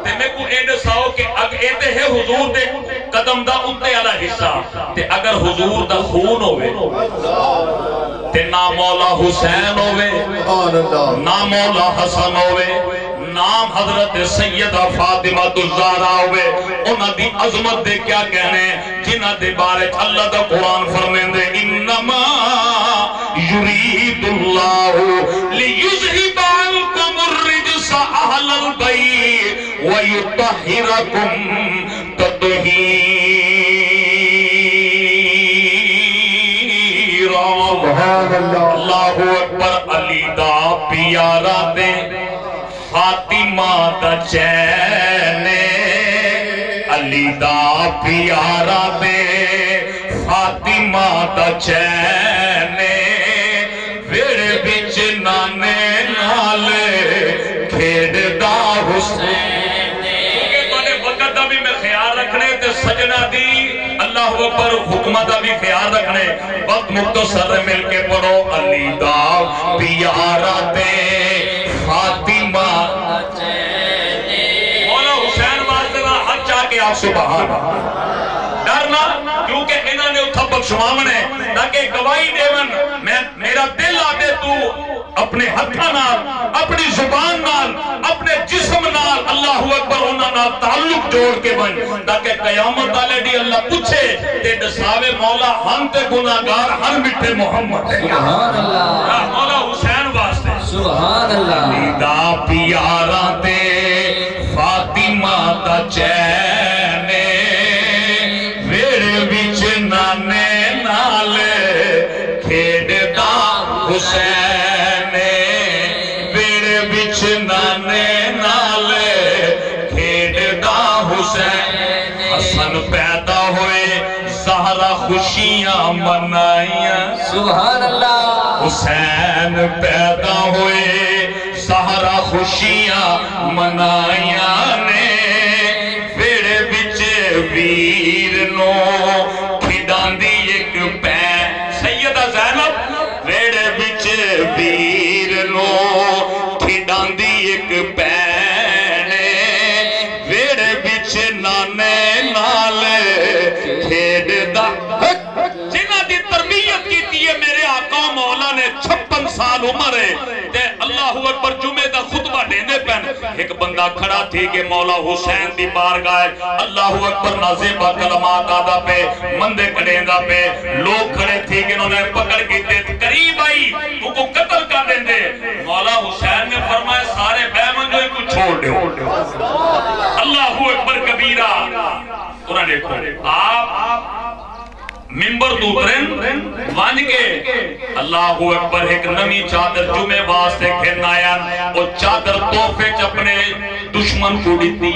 تے میں کو اے دساؤ کہ اگر ایتے ہے حضور دے قدم دا اتے والا حصہ تے اگر حضور دا خون ہوئے تے نا مولا حسین ہوئے نا مولا حسن ہوئے نام حضرت سیدہ فاطمہ الزہرا ہوئے انہاں دی عظمت دے کیا کہنے جنہاں دے بارے اللہ دا قرآن فرمائیں دے انما یرید اللہ لیذہب عنکم الرجس اہل البیت ویطہرکم تطہیرا اللہ اکبر علی دا پیارا دے فاطمہ دا چین علی دا پیارا دے فاطمہ دا چین ویڑے بچ نانے نال کھیڑ دا حسین بڑے وقت دا بھی میں خیال رکھنے تے سجنہ دی اللہ اکبر حکمہ دا بھی خیال رکھنے وقت مختصر مل کے پڑھو علی دا پیارا دے فاطمہ مولا حسین واسطہ حج چاہ کے آپ سبحان ڈرنا کیونکہ انہوں نے اتھا بخشماونے تاکہ گواہی دیون میرا دل آدے تو اپنے ہتھا نال اپنی زبان نال اپنے جسم نال اللہ اکبر انہوں نال تعلق جوڑ کے بن تاکہ قیامت آلے دی اللہ پوچھے تے دساوے مولا ہم تے گناہگار ہر مٹھے محمد سبحان اللہ مولا حسین واسطے سبحان اللہ لیدہ پیارا تے فاطمہ دا چین ویڑ بچ نانے نال کھیڑ دا حسین ویڑ بچ نانے نال کھیڑ دا حسین حسن پیدا ہوئے زہرا خوشیاں منائیاں سبحان اللہ حسین پیدا ہوئے زہرا خوشیاں منائیاں نے ویڑے بچ ویر نو کھڑان دی ایک پین سیدہ زینب ویڑے بچ ویر نو کھڑان دی ایک پین ویڑے بچ نانے نال کھیڑ دا جنہ دی تربیت کی تیئے میرے آقا مولا نے 56 سال عمر ہے تے اللہ اکبر جمعہ دا خطبہ دینے پہن ایک بندہ کھڑا تھی کہ مولا حسین دی بارگاہ اللہ اکبر نازیبہ کلمات آدھا پہ مندے کڑیندہ پہ لوگ کھڑے تھی کہ انہوں نے پکڑ کی تے قریب آئی تو کو قتل کر دیں دے مولا حسین نے فرمایا سارے بیمن جو کو چھوڑ دے اللہ اکبر کبیرہ انہوں نے دیکھو آپ ممبر تو اترن وانج کے اللہ اکبر ایک نمی چادر جمعے واسطے کھیلنا آیا اور چادر توفے اپنے دشمن کو دیتی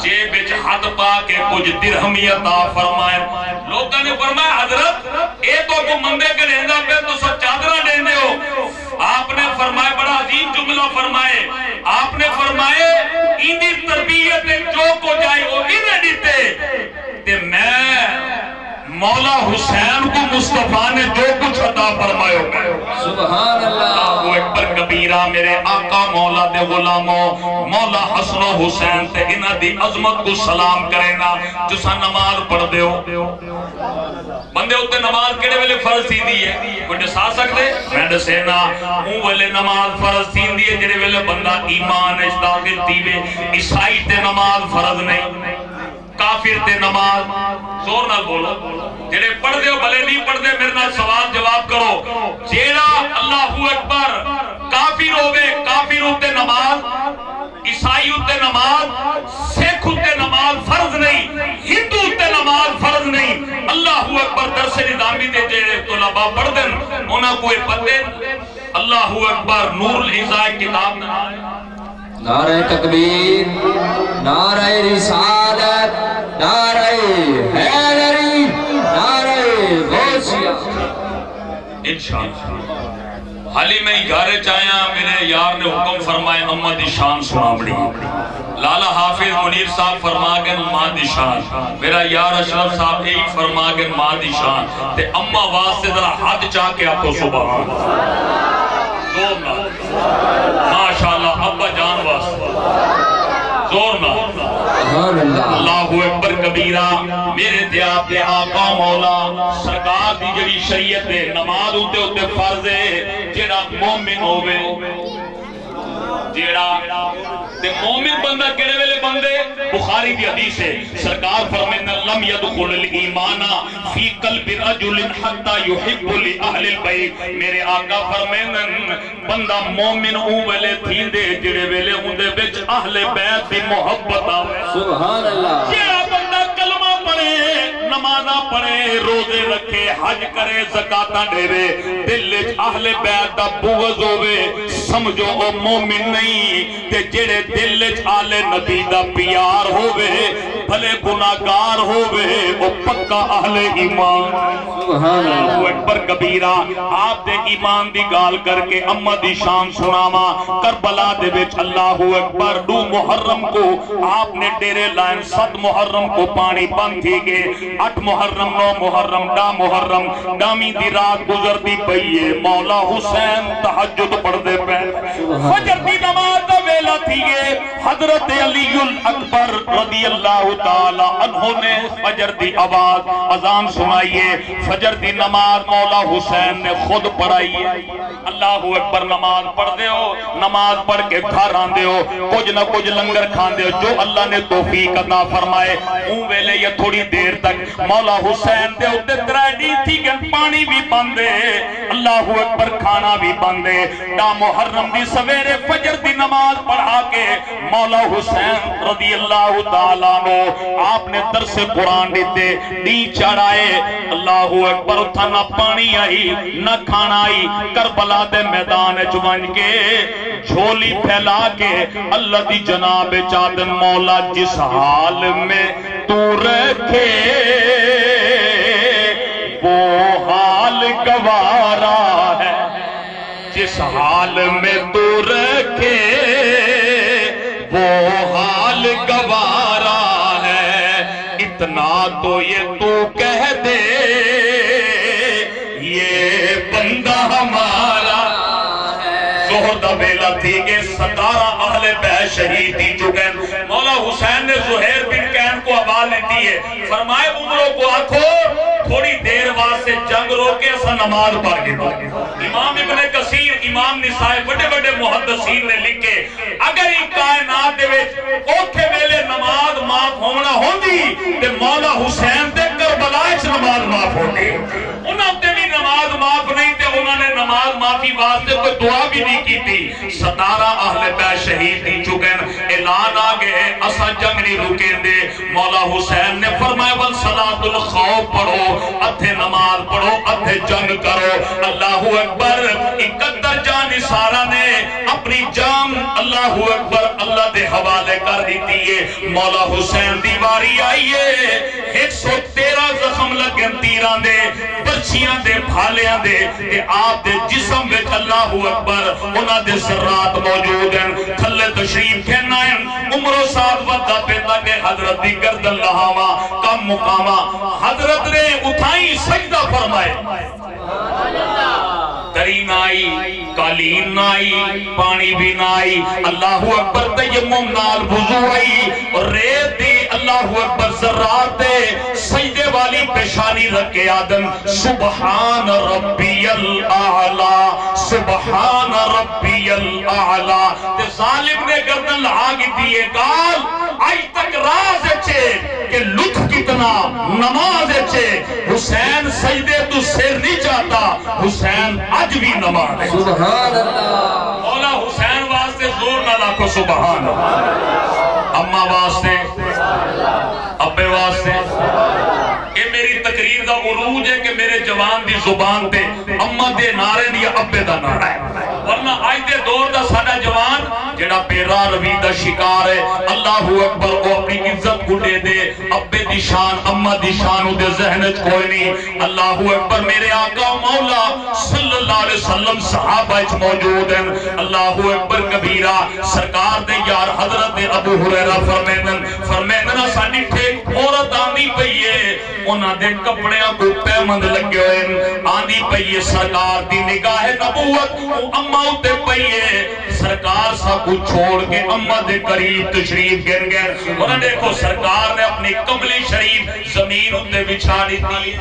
جیب وچ ہاتھ پا کے کچھ درہمی عطا فرمائے لوگوں نے فرمایا حضرت اے تو کو مندے کے رہندا پہ تو سب چادرہ دیندے ہو آپ نے فرمائے بڑا عظیم جملہ فرمائے آپ نے فرمائے اندی تربیت جو کو جائے وہ انہیں دیتے تے میں مولا حسین کو مصطفیٰ نے جو کچھ عطا فرمائے سبحان اللہ اللہ اکبر کبیرہ میرے آقا مولا دے غلاموں مولا حسن و حسین تے انہ دی عظمت کو سلام کرینا جسا نماز پڑھ دے ہو بندے ہوتے نماز کیڑے ویلے فرض تھی دی ہے کوئی نسا سکتے میں دسینا ہوں ویلے نماز فرض تھی دی ہے جڑے ویلے بندہ ایمان اس داخل تیوے عیسائی تے نماز فرض نہیں کافر تے نماز زور نہ بولو جڑے پڑھ دے ہو بھلے نہیں پڑھ دے میرے نال سوال جواب کرو جیڑا اللہ اکبر کافر ہوئے کافر ہوتے نماز عیسائی ہوتے نماز سکھ ہوتے نماز فرض نہیں ہندو ہوتے نماز فرض نہیں اللہ اکبر درس نظامی دے جیڑے طلباء پڑھ دیں انہاں کوئی پتے اللہ اکبر نور العزاء کتاب نعرہ تکبیر نعرہ رسالت نعرہ حیدری نعرہ غوثیہ انشاءاللہ حالی میں گھارے چاہیاں میرے یار نے حکم فرمائے امہ دی شان سنا بڑی لالا حافظ منیر صاحب فرما گئے ماں دی شان میرا یار اشرف صاحب یہی فرما گئے ماں دی شان تے امہ واسطے ذرا حد چاہ کے آپ کو سبحان زورنا ماشاءاللہ ابا جان واسطے زورنا اللہ اکبر کبیرہ میرے دیاب دے آقا مولا سرکار دی جڑی شریعت دے نماز ہوتے ہوتے فرض ہے جڑا مومن ہوئے جیڑا تے مومن بندہ کہنے والے بندے بخاری دی حدیث ہے سرکار فرمائے لم يدخل الایمان فی قلب رجل حتى يحب لاهل البیت میرے آقا فرمائے بندہ مومن او ویلے تھیندے جڑے ویلے ہوندے وچ اہل بیت دی محبت آوے سبحان اللہ جیڑا بندہ کلمہ پڑھے نمازہ پڑھے روزے رکھے حج کرے زکاتاں دے دل وچ اہل بیت دا بغض ہوے سمجھو او مومن نہیں تے جڑے دل وچ آل نبی دا پیار ہوے بھلے گناہگار ہوے او پکا اہل ایمان سبحان اللہ اکبر کبیرہ آپ دے ایمان دی گال کر کے امہ دی شان سناواں کربلا دے وچ اللہ اکبر 2 محرم کو آپ نے ڈیرے لائن 7 محرم کو پانی بند تھی گے 8 محرم 9 محرم 10 محرم ڈامی دی رات گزرتی پئیے مولا حسین تہجد پڑھ دے پہ فجر دی نماز دا ویلا تھی گے حضرت علی الاکبر رضی اللہ تعالی عنہ نے فجر دی آواز اذان سنائیے فجر دی نماز مولا حسین نے خود پڑھائی اللہ اکبر نماز پڑھ دے ہو نماز پڑھ کے گھر آن دے ہو کچھ نہ کچھ لنگر کھان دے ہو جو اللہ نے توفیق عطا فرمائے اون ویلے یا تھوڑی دیر تک مولا حسین دے ہوتے ترائیڈی تھی کہ پانی بھی بندے اللہ اکبر کھانا بھی بندے دا محرم دی سویرے فجر دی نماز پڑھا کے مولا حسین رضی اللہ تعالیٰ نو آپ نے درس قرآن دیتے دی چڑھائے اللہ اکبر اتھا نہ پانی آئی نہ کھانا آئی کربلا دے میدان چوان کے جھولی پھیلا کے اللہ دی جناب چادر مولا جس حال میں تو رکھے وہ حال گوارا ہے جس حال میں تو رکھے وہ حال گوارا ہے اتنا تو یہ تو کہہ دے یہ بندہ ہمارا زہر دا بیلا تھی کہ 17 اہل بیت شہید دی چکے مولا حسین نے زہیر بن کین کو حوالے دی ہے فرمائے عمروں کو آنکھو تھوڑی دیر واسطے جنگ روکے ایسا نماز پڑھ کے امام ابن کثیر امام نسائی بڑے بڑے محدثین نے لکھے اگر ہی کائنات دے وچ اوکھے ویلے نماز معاف ہونا ہوندی تے مولا حسین دے کربلا وچ نماز معاف ہوندی انہاں تے بھی نماز معاف نہیں تے انہوں نے نماز معافی واسطے کوئی دعا بھی نہیں کی تھی 17 اہل بیت شہید دی چکے اعلان آ گئے اسا جنگ نہیں رکیں دے مولا حسین نے فرمایا نال صلاۃ الخوف پڑھو اتھے نماز پڑھو اتھے جنگ کرو اللہ اکبر 71 جانثارا نے اپنی جان اللہ اکبر اللہ دے حوالے کر دیتی ہے مولا حسین دی واری آئیے 113 زخم لگن تیران دے برچیاں دے بھالیاں دے تے آپ دے جسم وچ اللہ اکبر انہاں دے ذرات موجود ہیں تھلے تشریف کہنا ہے عمر و ساتھ وقت پیدا کہ حضرت دی گردن لہاواں کم مقامہ حضرت نے اٹھائی سجدہ فرمائے کری نہ آئی قالین نہ آئی پانی بھی نہ آئی اللہ اکبر تیمم نال وضو آئی اور ریت دی اللہ اکبر ذرات دے سجدے والی پیشانی رکھ کے آدم سبحان ربی الاعلی سبحان ربی الاعلی تے ظالم نے گردن لہا کی دیئے کال آج تک راز اچھے کہ لطف کتنا نماز اچھے حسین سجدے تو سر نہیں چاہتا حسین آج بھی نماز ہے سبحان اللہ مولا حسین واسطے زور نہ لاکھو سبحان اللہ اماں واسطے ابے واسطے یہ میری تقریر دا عروج ہے کہ میرے جوان دی زبان تے اماں دے نعرے دی ابے دا نعرہ ہے ورنہ آج دے دور دا ساڈا جوان جڑا پیرا روی دا شکار ہے اللہ اکبر وہ اپنی عزت کو دے دے ابے دی شان اماں دی شان دے ذہن وچ کوئی نہیں اللہ اکبر میرے آقا مولا صلی اللہ علیہ وسلم صحابہ وچ موجود ہیں اللہ اکبر کبیرہ سرکار دے یار حضرت ابو ہریرہ فرمیندن ساڈی ٹھیک عورت آندی پئی ہے انہاں دے کپڑیاں کو پیمند لگے ہوئے آندی پئی ہے سرکار دی نگاہ نبوت اماں تے پئی ہے سرکار سا کو چھوڑ کے اماں دے قریب تشریف گر گئے اور دیکھو سرکار نے اپنی کملی شریف زمین تے بچھا دی تھی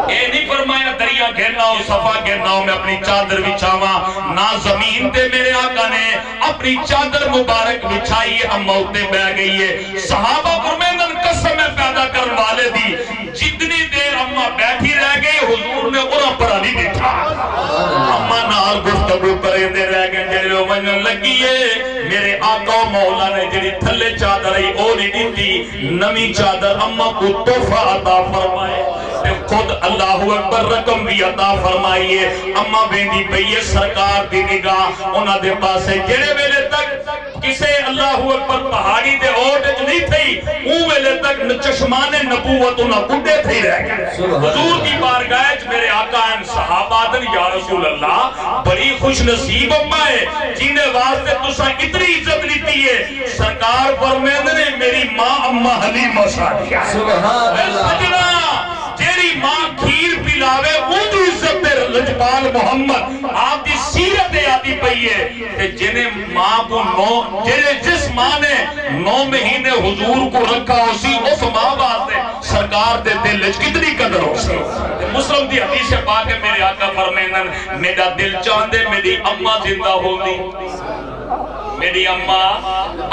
اے نہیں فرمایا دریا گھرنا ہو صفا گھرنا ہو میں اپنی چادر بچھاواں نہ زمین تے میرے آقا نے اپنی چادر مبارک بچھائی ہے اماں تے بہ گئی ہے صحابہ فرمیندن قسم پیدا کر والے دی جتنی دیر اماں بیٹھی رہ گئی حضور نے انہاں پر نہیں دیکھا اماں نال گفتگو کرے دے رہ گئے جڑے ونجن لگی ہے میرے آقا مولا نے جڑی تھلے چادر ہی او نہیں دیتی نمی چادر اماں کو تحفہ عطا فرمائے خود اللہ اکبر رقم بھی عطا فرمائیے اماں بیندی پئیے سرکار دی نگاہ انہاں دے پاسے جڑے ویلے تک کسے اللہ اکبر پہاڑی دے اوٹ نہیں تھی اون ویلے تک چشمان نبوت انہاں بڈھے تھی رہ گئے حضور کی بارگاہ میرے آقا ہیں صحابہ دن یا رسول اللہ بڑی خوش نصیب اماں ہے جنہیں واسطے تساں اتنی عزت لیتی ہے سرکار فرمیندے نے میری ماں اماں حلیمہ سعدیہ سبحان اللہ تیری ماں کھیر پلاوے اون دی عزت دے لجپال محمد آپ دی سیرت آتی پئی ہے کہ جنہیں ماں کو جس ماں نے 9 مہینے حضور کو رکھا اسی اس ماں بات ہے سرکار دے دل وچ کتنی قدر ہو سی مسلم دی حدیث پاک ہے میرے آقا فرمیندن میرا دل چاہندے میری اماں زندہ ہوندی میری اماں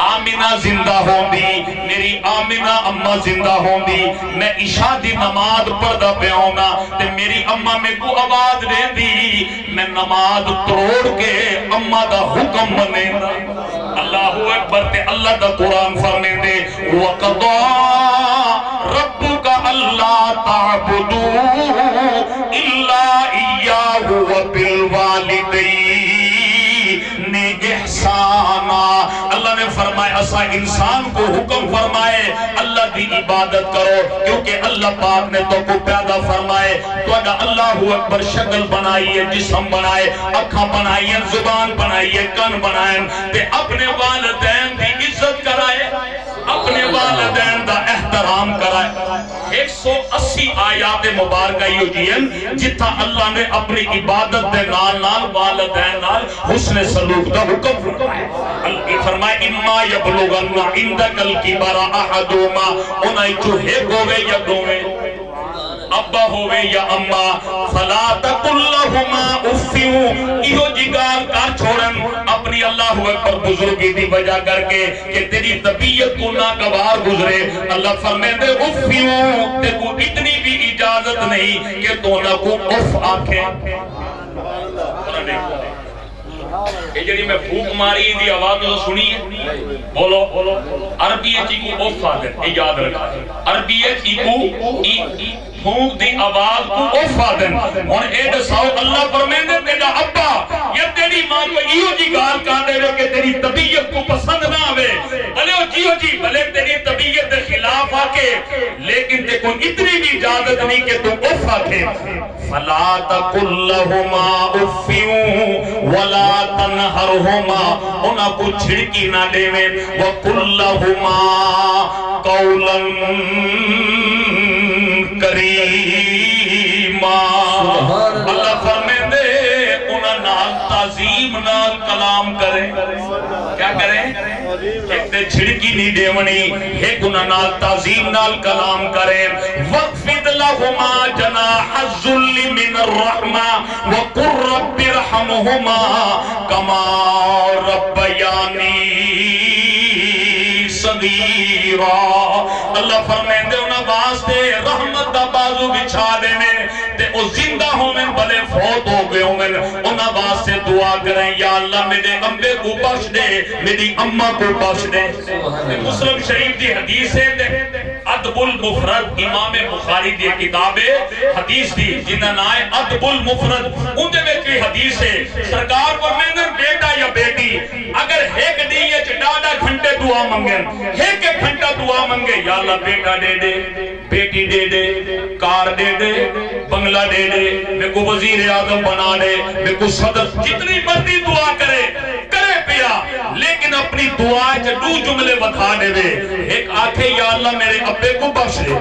آمینہ زندہ ہوندی میری آمینہ اماں زندہ ہوندی میں عشاء دی نماز پڑھدا پیا ہونا تے میری اماں میں کو آواز دیندی میں نماز توڑ کے اماں دا حکم منیندا اللہ اکبر تے اللہ دا قرآن فرمیندے وَقَضَى رَبُّكَ أَلَّا تَعْبُدُوا إِلَّا إِيَّاهُ وَبِالْوَالِدَيْنِ احسانا اللہ نے فرمائے اسا انسان کو حکم فرمائے اللہ دی عبادت کرو کیونکہ اللہ پاک نے تو کو پیدا فرمائے تو اگر اللہ اکبر شکل بنائیے جسم بنائے اکھاں بنائیے زبان بنائیے کن بنائیں تے اپنے والدین دی عزت کرائے اپنے والدین دا احترام کرائے 180 آیات مبارکہ ہی ہوجئیں جتا اللہ نے اپنی عبادت دے نال والدین نال حسن سلوک دا حکم فرمائے اما یبلغن عندک الکبر احدہما انہی چوہے گوے یا دوے ابا ہوئے یا اماں فلا تقل لہما افیو ایہو جگار کار چھوڑن اپنی اللہ اکبر بزرگی دی وجہ کر کے کہ تیری طبیعت کو ناگوار گزرے اللہ فرمیندے افیو تے کو اتنی بھی اجازت نہیں کہ تو نہ کو اف آنکھیں یہ جڑی میں پھوک ماری دی آواز تو سنی ہے؟ بولو عربی چیکو اوف فادر، یہ یاد رکھا عربی چیکو پھوک دی آواز کو اوف فادر. اور اے دساؤ اللہ فرمیندے تیرا ابا یا تیری ماں کو ایو جی گال کہا دے کہ تیری طبیعت کو پسند نہ آوے، بھلے او جیو جی بھلے تیری طبیعت دے خلاف آکے، لیکن تے کو اتنی بھی اجازت نہیں کہ تو اوف آکے. فلا تقل لهما اف ولا تنهرهما، انہاں کو چھڑکی نہ دے وقل لهما قولا کریما. اللہ فرمیندے انہاں نال تعظیم نال کلام کریں. کیا کریں؟ ایک تے چھڑکی نہیں دے ونی، ایک انہاں نال تعظیم نال کلام کریں. وَقْفِدْ لَهُمَا جَنَاحَ الذُّلِّ مِنَ الرَّحْمَةِ وَقُلْ رَبِّ ارْحَمْهُمَا كَمَا رَبَّيَانِي صغیرا. اللہ فرمیندے انہاں واسطے رحمت دا بازو بچھا دینے تے او زندہ ہومیں بھلے فوت ہو گئے ہومیں. انہاں واسطے دعا کریں یا اللہ میرے امبے کو بخش دے، میری اممہ کو بخش دے. مسلم شریف دی حدیث ہے ادب المفرد، امام بخاری دی کتاب حدیث دی جنہاں نائے ادب المفرد، ان دے میں کوئی حدیث ہے سرکار فرمیندے بیٹا یا بیٹی اگر ایک دیئے چڈاڈا گھنٹے دعا منگیں، ایک گھنٹہ دعا منگے یا اللہ بیٹا دے دے، بیٹی دے دے، کار دے دے، بنگلہ دے دے، میں کو وزیر اعظم بنا دے، میں کو صدر، جتنی مرضی دعا کرے کرے پیا، لیکن اپنی دعا چ دو جملے بتا دے دے. ایک آنکھے یا اللہ میرے ابے کو بخش دے،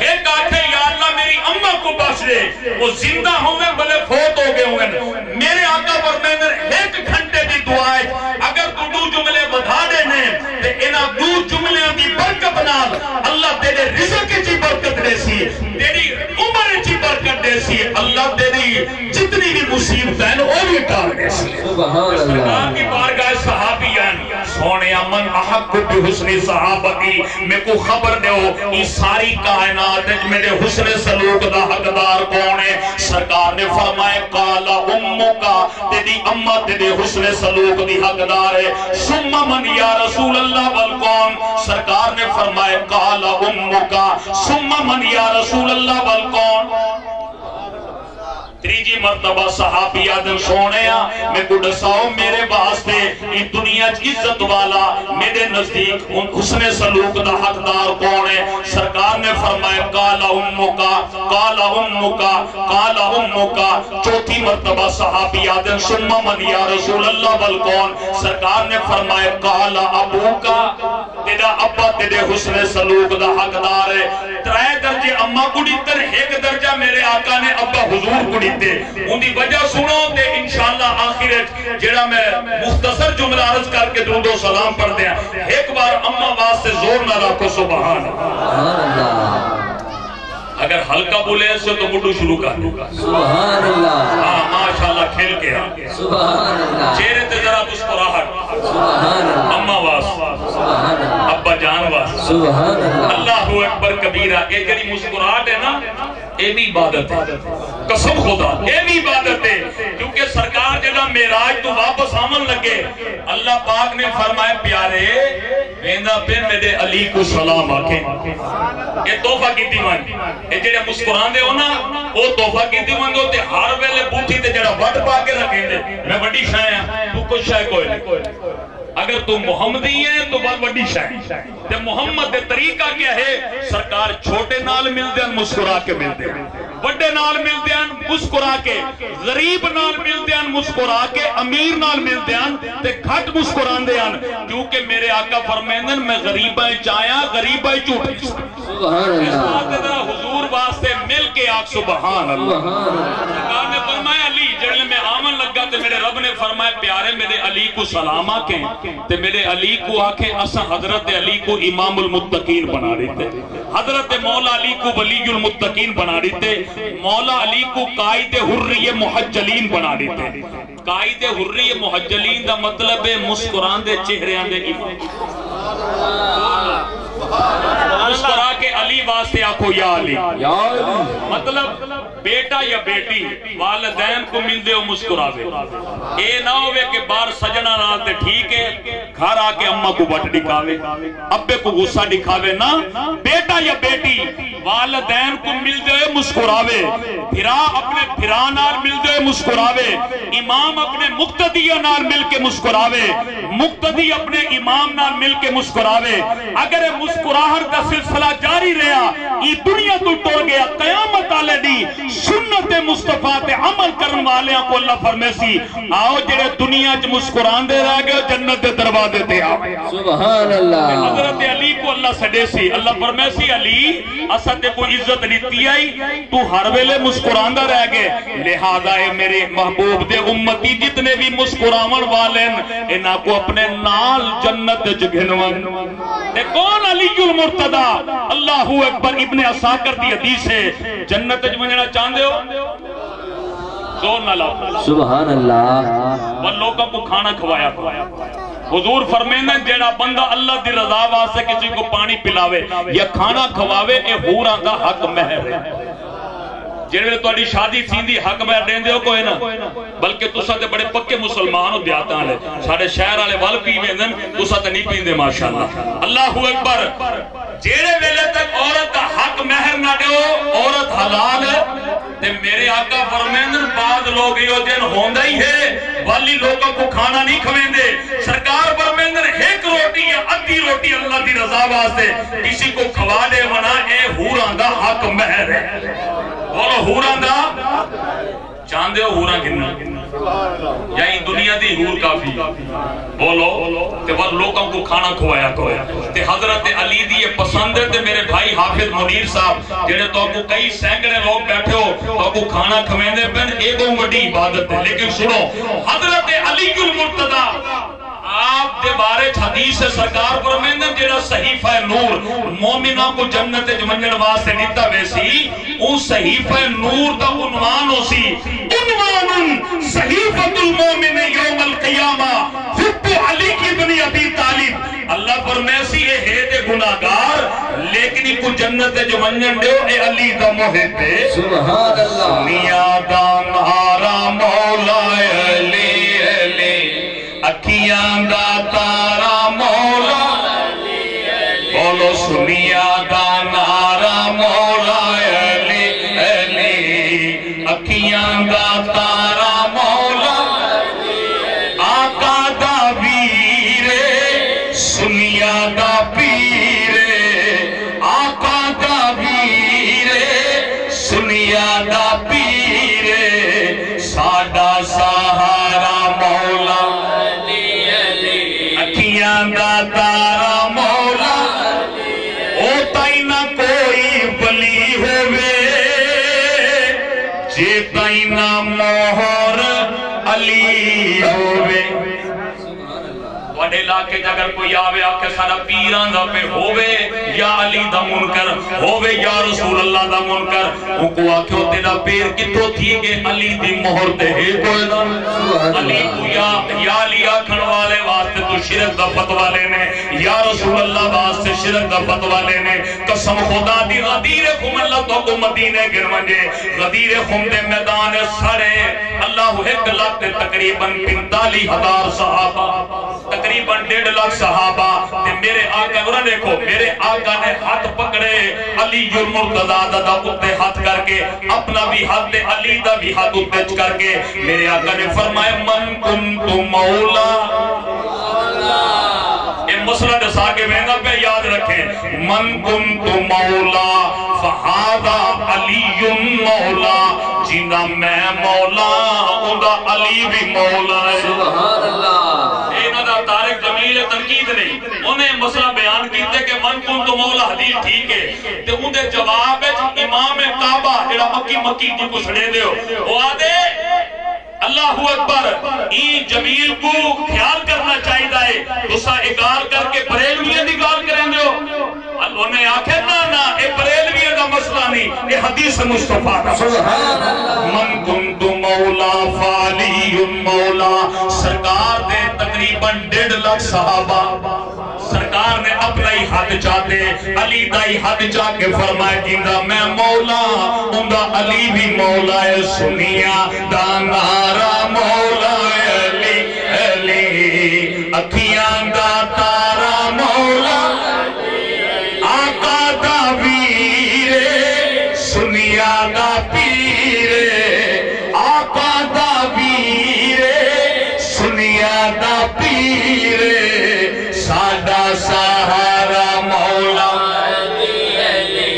ایک آنکھے یا اللہ میری اماں کو بخش دے. وہ زندہ ہوں گے بلے فوت ہو گئے ہوں گے. میرے آقا فرمیندے ایک گھنٹے دی دعا ہے اگر تو دو جملے بتا دینے تے انہاں دو جملے دی برکت نال اللہ تیرے رزق کی برکت دے سی، تیری عمر کی برکت دے سی، اللہ تیری جتنی بھی مصیبت ہے وہ بھی ٹال دے سی. سرکار کی بارگاہ صحابیان سونے من احق بحسن صحابتی، میں کو خبر دے ہو یہ ساری کائنات میرے حسن سلوک دا حقدار کون ہے؟ سرکار نے فرمائے قال امکا، تیری امہ تیرے حسن سلوک دی حقدار ہے. ثم من یا رسول اللہ والکون، سرکار نے فرمائے قال امکا ثم من یا رسول اللہ والکون. تریجی مرتبہ صحابی آدم سونیا میں کو دساؤ میرے واسطے یہ دنیا عزت والا میرے نزدیک حسن سلوک دا حقدار کون ہے؟ سرکار نے فرمایا قال امکا قال امکا قال امکا. چوتھی مرتبہ صحابی آدم ثم من یا رسول اللہ والکون، سرکار نے فرمایا قال ابوکا، تیرا ابا تیرے حسن سلوک دا حقدار ہے. ترائے درجے اممہ کڑی تر ایک درجہ میرے آقا نے ابا حضور کڑی تے. ان دی وجہ سنو تے انشاءاللہ آخرت جڑا میں مختصر جملہ عرض کر کے درود و سلام پڑھ دیا. ایک بار اممہ واسطے زور نہ رکھو سبحان اللہ. اگر ہلکا بولے سے تو مڈو شروع کر سبحان اللہ. ہاں ماشاءاللہ کھیل کے سبحان اللہ. چہرے تے ذرا مسکراہٹ سبحان اللہ. اممہ واسطے سبحان اللہ. ابا جان واسطے سبحان اللہ. اللہ اکبر کبیرہ. یہ جڑی مسکراہٹ ہے نا یہ بھی عبادت ہے، قسم خدا یہ بھی عبادت ہے. کیونکہ سرکار جگہ معراج تو واپس آمن لگے اللہ پاک نے فرمائے پیارے ویندہ پہ میرے علی کو سلام آکھیں. یہ تحفہ کی دیوان یہ جڑے مسکران دے ہو نا وہ تحفہ کی دیوان دے ہوتے ہر ویلے بوٹھی تے جڑا وڈ پا کے رکھیں دے. میں وڈی شاہ ہیں تو کچھ شاہ کوئی نہیں. اگر تو محمدی ہے تو بہت وڈی شاہ تے محمد دے طریقہ کیا ہے؟ سرکار چھوٹے نال مل دیان مسکرا کے مل دیان، وڈے نال مل دیان مسکرا کے، غریب نال مل دیان مسکرا کے، امیر نال مل دیان تے گھٹ مسکران دیان. کیونکہ میرے آقا فرمیندن میں غریبہ چاہیا غریبہ جھوٹی. سبحان اللہ. حضور واسطے مل کے آگ سبحان اللہ. سرکار نے فرمایا علی جڑے میں آمن لگا تے میرے رب نے فرمایا پیارے میرے علی کو سلام آکیں تے میرے علی کو آکھیں اسا حضرت علی کو امام المتقین بنا دیتے، حضرت مولا علی کو ولی المتقین بنا دیتے، مولا علی کو قائد حری محجلین بنا دیتے. قائد حری محجلین دا مطلب ہے مسکران دے چہرے آن دے امام. مسکرا کے علی واسطے آکھو یا علی یا علی مطلب بیٹا یا بیٹی والدین کو ملدے ہو مسکراوے اے نہ ہوئے کہ بار سجنہ نال تے ٹھیک ہے گھر آکے اماں کو بٹ دکھاوے ابے کو غصہ دکھاوے نا بیٹا یا بیٹی والدین کو ملدے ہوئے مسکراوے پھرا اپنے پھرا نال ملدے ہوئے مسکراوے امام اپنے مقتدیہ نال مل کے مسکراوے مقتدی اپنے امام نال مل کے مسکراوے اگر مسکراہٹ کا سلسلہ جاری رہا یہ دنیا تو ٹور گیا قیامت آلے دی سنت مصطفیٰ تے عمل کرن والے کو اللہ فرمیسی آؤ جڑے دنیا چ مسکران دے رہ گئے جنت دے دروازے تے آوے سبحان اللہ حضرت علی کو اللہ سڈے سی اللہ فرمیسی علی اسد کو عزت دیتی آئی تو ہر ویلے مسکراندہ رہ گئے لہذا اے میرے محبوب دے امتی جتنے بھی مسکراون والے انہاں کو اپنے نال جنت وچ گھنون تے کون علی المرتضی اللہ اکبر ابن عساکر دی حدیث ہے جنت وچ ونجنا چاہندے ہو زور نہ لاؤ سبحان اللہ وہ لوگوں کو کھانا کھوایا حضور فرمیندے جیڑا بندہ اللہ دی رضا واسطے کسی کو پانی پلاوے یا کھانا کھواوے اے حوراں دا حق مہر ہے جنہوں نے تواڈی شادی تھیندی حق مہر دیندے ہو کوئی نہ بلکہ تساں تے بڑے پکے مسلمان ہو دیاتا والے ساڈے شہر والے ول پی ویندن تساں تے نہیں پیندے ماشاءاللہ اللہ اکبر جیڑے ویلے تک عورت دا حق مہر نہ دیو عورت حلال تے میرے آقا فرمیندن بعد لوگ یہ دن ہوندا ہی ہے والی لوگوں کو کھانا نہیں کھویندے سرکار فرمیندن ایک روٹی یا ادھی روٹی اللہ دی رضا واسطے کسی کو کھوا دے ونا اے حوراں دا حق مہر ہے بولو حوراں دا چاندے ہو حوراں گننا یا ان دنیا دی حور کافی بولو تے وہ لوگوں کو کھانا کھوایا تے حضرت علی دی یہ پسند ہے تے میرے بھائی حافظ منیر صاحب جنہیں تو کو کئی سینکڑے لوگ بیٹھے ہو تو کو کھانا کھویندے پن ایک بڑی عبادت ہے لیکن سنو حضرت علی المرتضی آپ دے بارے حدیث سرکار فرمیندن جیڑا صحیفہ نور مومنوں کو جنت ونجن واسطے دیتا ویسی او صحیفہ نور دا عنوان ہو سی عنوان صحیفۃ المومن یوم القیامہ حب علی ابن ابی طالب اللہ فرمیسی اے ہے دے گناہگار لیکن کو جنت ونجن دیو اے علی دا محب ہے سبحان اللہ دنیا دا مہارا مولا علی علی اکھیاں دا تارا مولا بولو سنیا دا نارا مولا علی علی اکھیاں دا تارا مولا آقا دا ویرے سنیا دا پیرے آقا دا ویرے سنیا دا پیرے ساڈا سہارا مولا دا تارا مولا او تائی نہ کوئی بلی ہوئے جے تائی نہ مہر علی ہوئے وڈے علاقے اگر کوئی آوے آکے سارا پیران دا پہ ہووے یا علی دا منکر ہووے یا رسول اللہ دا منکر ان کو آکے ہو تیرا پیر کتو تھی کہ علی دی مہر دے کوئی دا علی کو یا علی آکھن والے واسطے تو شرک دا فتوہ لینے یا رسول اللہ واسطے شرک دا فتوہ لینے قسم خدا دی غدیر خم اللہ تو کو مدینے گرمجے غدیر خم دے میدان سارے اللہ ایک لاکھ تقریباً 45,000 صحابہ تقریباً 1.5 لاکھ صحابہ تے میرے آقا انہوں نے دیکھو میرے آقا نے ہاتھ پکڑے علی المرتضی دا اتے ہاتھ کر کے اپنا بھی ہاتھ دے علی دا بھی ہاتھ اتے کر کے میرے آقا نے فرمائے من کنت مولا یہ مسئلہ دسا کے مہنگا پہ یاد رکھیں من کنت مولا فہذا علی مولا جنہ میں مولا اندہ علی بھی مولا ہے سبحان اللہ تارک جمیل تنقید نہیں انہیں مسئلہ بیان کیتے کہ من کنت مولا حدیث ٹھیک ہے تو ان دے جواب ہے امام کعبہ جڑا مکی جی کو سڑے دے ہو وہ آدھے اللہ اکبر این جمیل کو خیال کرنا چاہیے تو سا اگار کر کے بریلویاں دی گال کریں دے ہو اللہ نے آکھے نا اے بریلویاں دا مسئلہ نہیں اے حدیث مصطفیٰ کا من کنت مولا فالی مولا سرکار دے تقریباً 1.5 لاکھ صحابہ سرکار نے اپنا ہی ہاتھ چاہتے علی دا ہی ہاتھ چاہ کے فرمائے جیندہ میں مولا اندہ علی بھی مولا ہے سنیا دا نارا مولا علی علی اکھیاں دا تارا مولا آقا دا ویرے سنیا دا پیرے آقا دا ویرے سنیا دا پیرے ساڈا سہارا مولا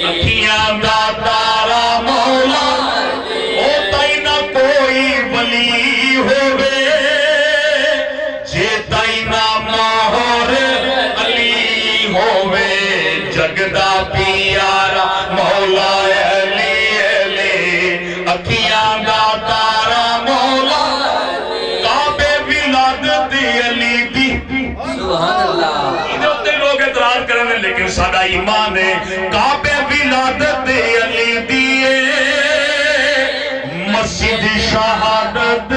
اکھیاں دا تارا مولا او تائی نہ کوئی ولی ہوئے جے تائی نہ مہر علی ہوئے جگدہ پیارا مولا علی علی اکھیاں دا تارا مولا کعبے ولادت علی دی سبحان اللہ انہیں ہوتے لوگ اعتراض کرنے لیکن سادہ ایمان ہے کعبے ولادت علی دیئے مسجد شہادت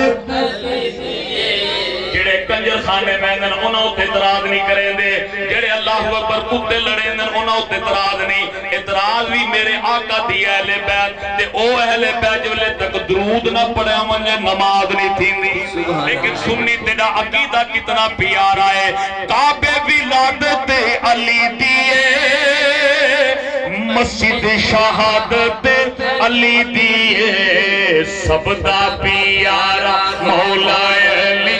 جڑے کنجر خانے مہندن انہوں ہوتے اعتراض نہیں کریں دے جڑے اللہ اکبر کتے لڑیں دن انہوں ہوتے اعتراض نہیں اعتراض بھی میرے آقا دی اہل بیت تے او اہل بیت جولے تک درود نہ پڑھا منجھے نماز نہیں تھی نہیں لیکن سنی تیرا عقیدہ کتنا پیارا ہے کعبے ولادت علی دیئے مسجد شہادت علی دیئے سب دا پیارا مولا علی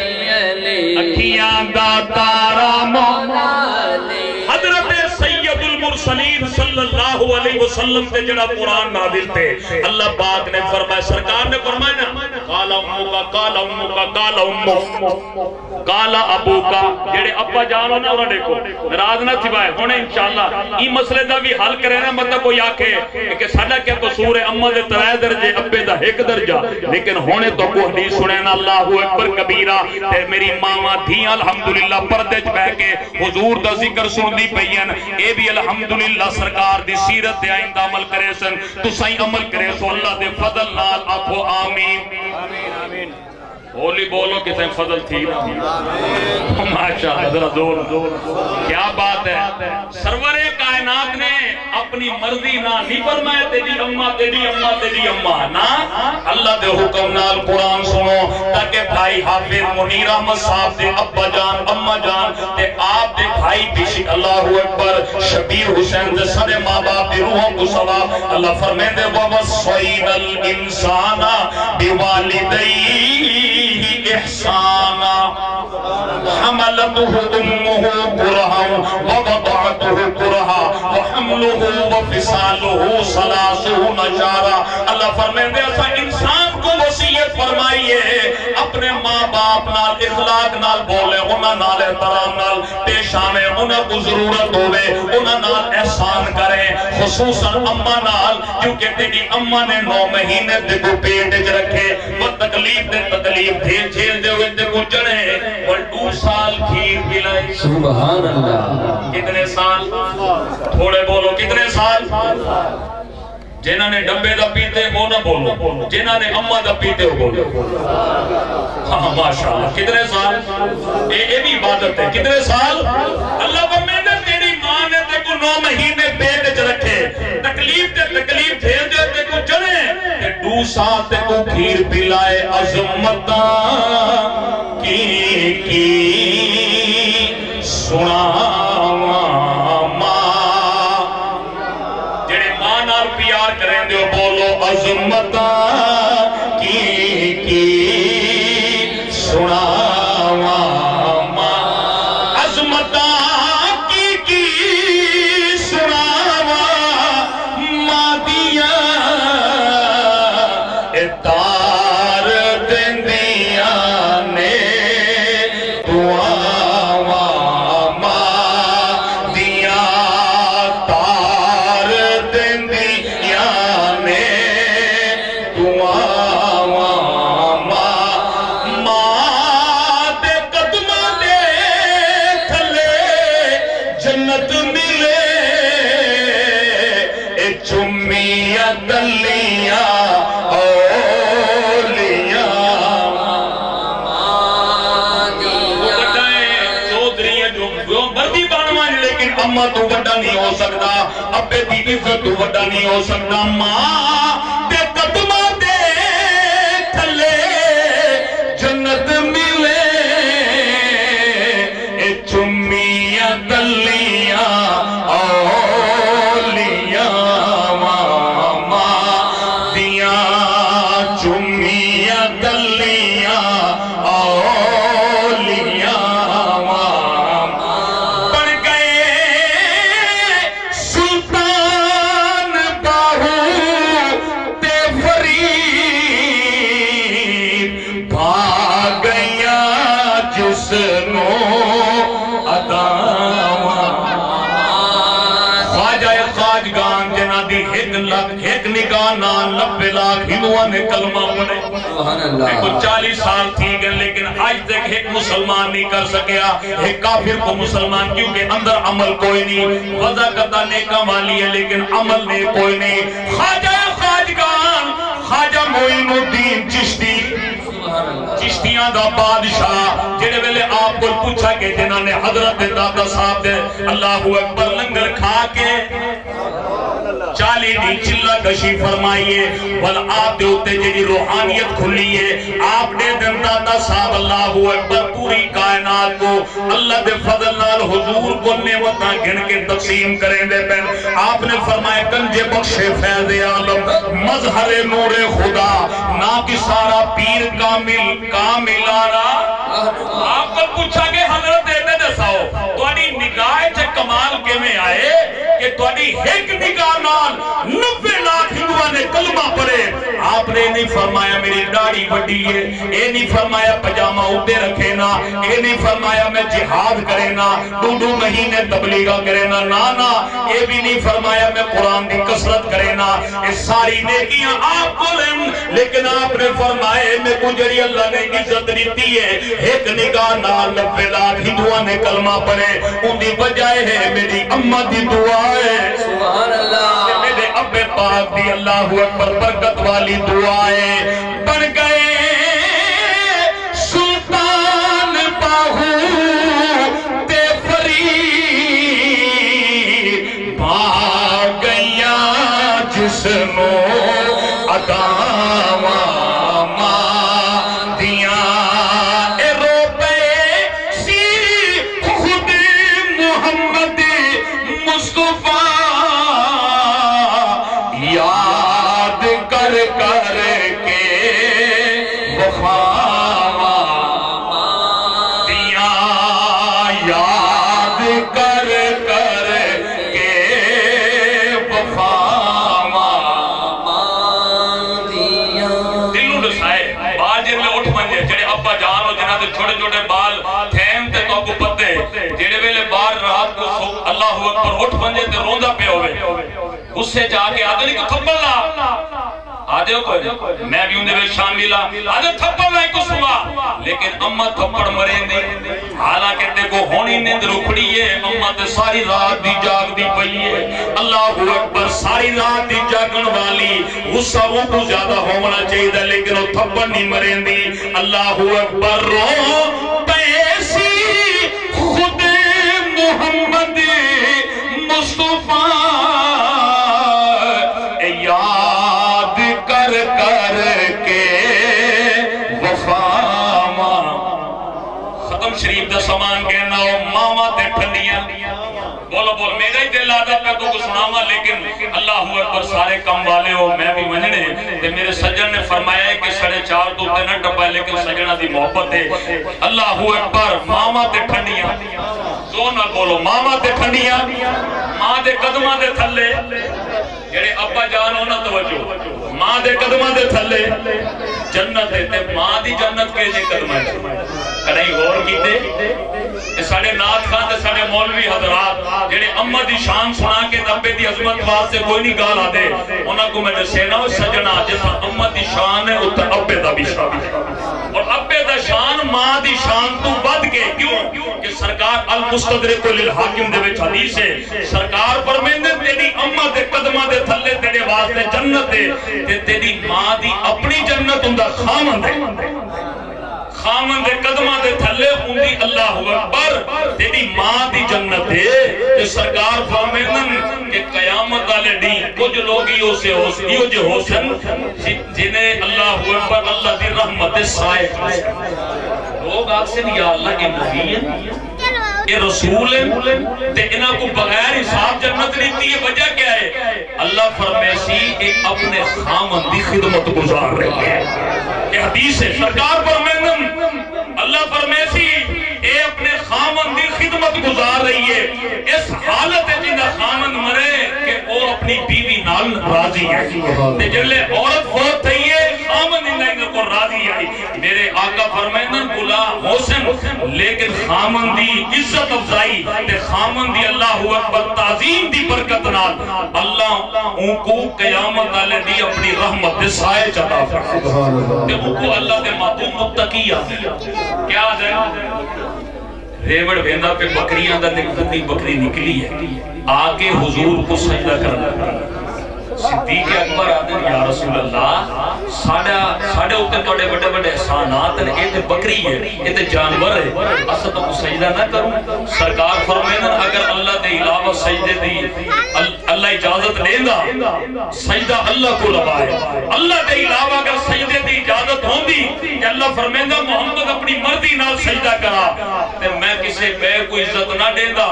اکھیاں دا تارا مولا حضرت سید المرسلین صلی اللہ علیہ وسلم تے جڑا قرآن نازل تھے اللہ پاک نے فرمایا سرکار نے فرمایا نا قالا امکا قالا امکا قالا امکا قالا ابوکا جڑے ابا جانو نا انہوں دیکھو نراز نہ تھی بھائی ہونے انشاءاللہ یہ مسئلے دا بھی حل کرے نا مطلب کوئی آکھے کہ ساڑھا کیا قصور ہے امہ دے ترائے درجے ابے دا ایک درجہ لیکن ہونے تو کو حدیث سنینا اللہ اکبر کبیرہ تے میری ماما تھی الحمدللہ پردے بہ کے حضور دا ذکر سن دی پئین اے بھی الحمدللہ سرکار دی سیرت دے آئندہ عمل کرے سن تو سائیں عمل کرے سو اللہ دے فضل نال آپو آمین بولی بولو کسے فضل تھی ماشاءاللہ ذرا زور کیا بات ہے سرور کائنات نے اپنی مرضی نہ نہیں فرمائے تیری اماں تیری اماں تیری اماں نا اللہ دے حکم نال قرآن سنو تاکہ بھائی حافظ منیر احمد صاحب دے ابا جان اماں جان تے آپ دے بھائی بھی اللہ اکبر شبیر حسین دے سارے ماں باپ دے روحوں کو ثواب اللہ فرمائے دے وَوَصَّيْنَا الْإِنسَانَ بِوَالِدَيْهِ احسانا حملته امه كرها ووضعته كرها وحمله وفصاله 30 شهرا اللہ فرمائے ایسا انسان کو وصیت فرمائیے اپنے ماں باپ نال اخلاق نال بولے انہاں نال احترام نال پیش آنے انہاں کو ضرورت ہوئے انہاں نال احسان کریں خصوصاً اماں نال کیونکہ تیری اماں نے 9 مہینے تے کو پیٹ وچ رکھے وہ تکلیف دے تکلیف جھیل دے ہوئے تے کو چڑھے اور 2 سال کھیر پلائی سبحان اللہ کتنے سال تھوڑے بولو کتنے سال جنہاں نے ڈبے دا پیتے وہ نہ بولو جنہاں نے اماں دا پیتے وہ بولو ہاں ماشاءاللہ کتنے سال اے بھی عبادت ہے کتنے سال اللہ کو میں نے تیری ماں نے تے کو 9 مہینے پیٹ وچ رکھے تکلیف تے تکلیف جھیل دے تے کو چڑھے تے 2 سال تے کو کھیر پلائے عظمتاں کی سناواں کریں دے بولو عظمتاں کی سناواں عظمتاں کی سناواں مادیاں اتار دندیاں نے دعاواں مادیاں تار دندیاں ابے دی عزت تو وڈا نہیں ہو سکتا ماں دے قدماں دے تھلے جنت ملے اے چمیاں دلیاں اولیاء ماما دیاں چمیاں دلیاں اولیاء ماما بن گئے سلطان باہو تے فرید بھاگ گیا جس نو ایک نگاہ نال 90 لاکھ ہندوؤں نے کلمہ پڑھے کو 40 سال تھی گئے لیکن آج تک ایک مسلمان نہیں کر سکیا ایک کافر کو مسلمان کیونکہ اندر عمل کوئی نہیں وضع قطع نیکہ والی ہے لیکن عمل نے کوئی نہیں خواجہ خواجگان خواجہ معین الدین چشتی چشتیاں دا بادشاہ جنہیں ویلے آپ کو پوچھا کہ جنہاں نے حضرت دادا صاحب دے اللہ اکبر لنگر کھا کے 40 دی چلہ کشی فرمائیے بل آپ دے ہوتے جنہی روحانیت کھلی ہے آپ نے دن دادا صاحب اللہ اکبر پوری کائنات کو اللہ دے فضل نال حضور کو نعمتاں گھن کے تقسیم کریں دے پہن آپ نے فرمائے کنجے بخش فیض عالم مظہر نور خدا نا کی سارا پیر کامل آرا آپ کو پوچھا کہ حضرت دیتے دساؤ توڑی نگاہ چے کمال کے میں آئے کہ توڑی ایک نگاہ نال 90 لاکھ ہندوؤں نے کلمہ پڑھے آپ نے نہیں فرمایا میری داڑھی بڑی ہے اے نہیں فرمایا پجامہ اٹھے رکھے نا اے نہیں فرمایا میں جہاد کرے نا 2 مہینے تبلیغہ کرے نا نانا اے بھی نہیں فرمایا میں قرآن دی کسرت کرے نا اس ساری نیکیاں آپ کو لیں لیکن آپ نے فرمائے میں کو جڑی اللہ نے عزت دیتی ہے ایک نگاہ نال 90 لاکھ ہندوؤں نے کلمہ پڑھے ان دی وجہ ہے میری اماں دی دعا ہے سبحان اللہ میرے ابے پاک دی اللہ اکبر برکت والی دعائیں بن گئے سلطان باہو تے فرید بھاگ گیا جس نو عطاواں دیاں اے روپے سی خود محمد مصطفیٰ یاد کر کر کے وفا دیا یاد کر کر کے وفا دیا دلوں رسائے بال جن میں اٹھ منجے جڑے ابا جان ہو جنہاں دے چھوٹے چھوٹے بال تھیم تے تو کو پتے جڑے ویلے بار رات کو اللہ اکبر اٹھ منجے تے روندہ پہ ہوئے اس سے جا کے آدھے نہیں کو تھپڑ لا آدھے ہو کوئی میں بھی اندھے میں شاملہ آدھے تھپڑ لا کو سوا لیکن اممہ تھپڑ مرے نہیں حالانکہ تے کو ہونی نیند رکھڑی ہے اممہ تے ساری رات دی جاگ دی پئی ہے اللہ اکبر ساری رات دی جاگن والی غصہ وہ کو زیادہ ہونا چاہیے تھا لیکن وہ تھپڑ نہیں مرے نہیں اللہ اکبر رو پیسی خود محمد مصطفیٰ یاد کر کر کے وفا ختم شریف دا سامان کہنا ہو ماما تے ٹھنڈیاں بولو بول میرا ہی دل آدھا پہ کو سناما لیکن اللہ اکبر سارے کم والے ہو میں بھی منجنے تے میرے سجن نے فرمایا ہے کہ 4:30 تو تینہ ڈبا لیکن سجنہ دی محبت ہے اللہ اکبر ماما تے ٹھنڈیاں دو نہ بولو ماما تے ٹھنڈیاں ماں دے قدمہ دے تھلے جڑے ابا جان ہونا توجہ ماں دے قدمہ دے تھلے جنت ہے تے ماں دی جنت کے جے قدمہ ہے کڑھائی غور کیتے ساڑھے نات خان تے ساڑھے مولوی حضرات جڑے امہ دی شان سنا کے دبے دی عظمت بات سے کوئی نہیں گال آدے انہاں کو میں دسینا ہو سجنہ جیسا امہ دی شان ہے اتھا ابے دا بھی شان ہے اور ابے دا شان ماں دی شان تو بد کے کیوں کہ سرکار المستدرک للحاکم دے وچ حدیث ہے سرکار فرمیندے تیری امہ دے قدمہ دے تھلے تیرے واسطے جنت ہے تے تیری ماں دی اپنی جنت ہوندا خامند ہے خامن دے قدمہ دے تھلے ہوندی اللہ اکبر تیری ماں دی جنت ہے کہ سرکار فرمائن کہ قیامت والے دی کچھ لوگ ہی اسے ہوسنیو جو ہوسن جنہیں اللہ اکبر اللہ دی رحمت سائے لوگ آکسن یا اللہ کے نبی ہیں یہ رسول ہیں تے انہاں کو بغیر حساب جنت لیتی ہے وجہ کیا ہے اللہ فرمیسی ایک اپنے خامن دی خدمت گزار رہے ہیں یہ حدیث ہے سرکار فرمائن اللہ فرمیسی اے اپنے خامن دی خدمت گزار رہی ہے اس حالت ہے جنہ خامن مرے کہ وہ اپنی بیوی نال راضی ہے تے جلے عورت فوت تھی ہے خامن انہیں کو راضی آئی میرے آقا فرمائن بلا حسن لیکن خامن دی عزت افضائی تے خامن دی اللہ اکبر تعظیم دی برکت نال اللہ ان کو قیامت والے دی اپنی رحمت دے سائے چتا فرمائے تے ان کو اللہ دے محبوب متقی آتے کیا جائے ریوڑ ویندہ پہ بکریاں دا نکلتی بکری نکلی ہے آگے حضور کو سجدہ کرنا صدیق اکبر آدھر یا رسول اللہ ساڑھے اوپر توڑے بڑے بڑے احسانات ہیں یہ تے بکری ہے یہ تے جانور ہے اسا تو سجدہ نہ کروں سرکار فرمائنا اگر اللہ دے علاوہ سجدے دی اللہ اجازت لیندہ سجدہ اللہ کو لبائے اللہ دے علاوہ اگر سجدے دی اجازت ہوندی کہ اللہ فرمائنا محمد اپنی مردی نال سجدہ کرا تے میں کسے بیر کو عزت نہ دیندہ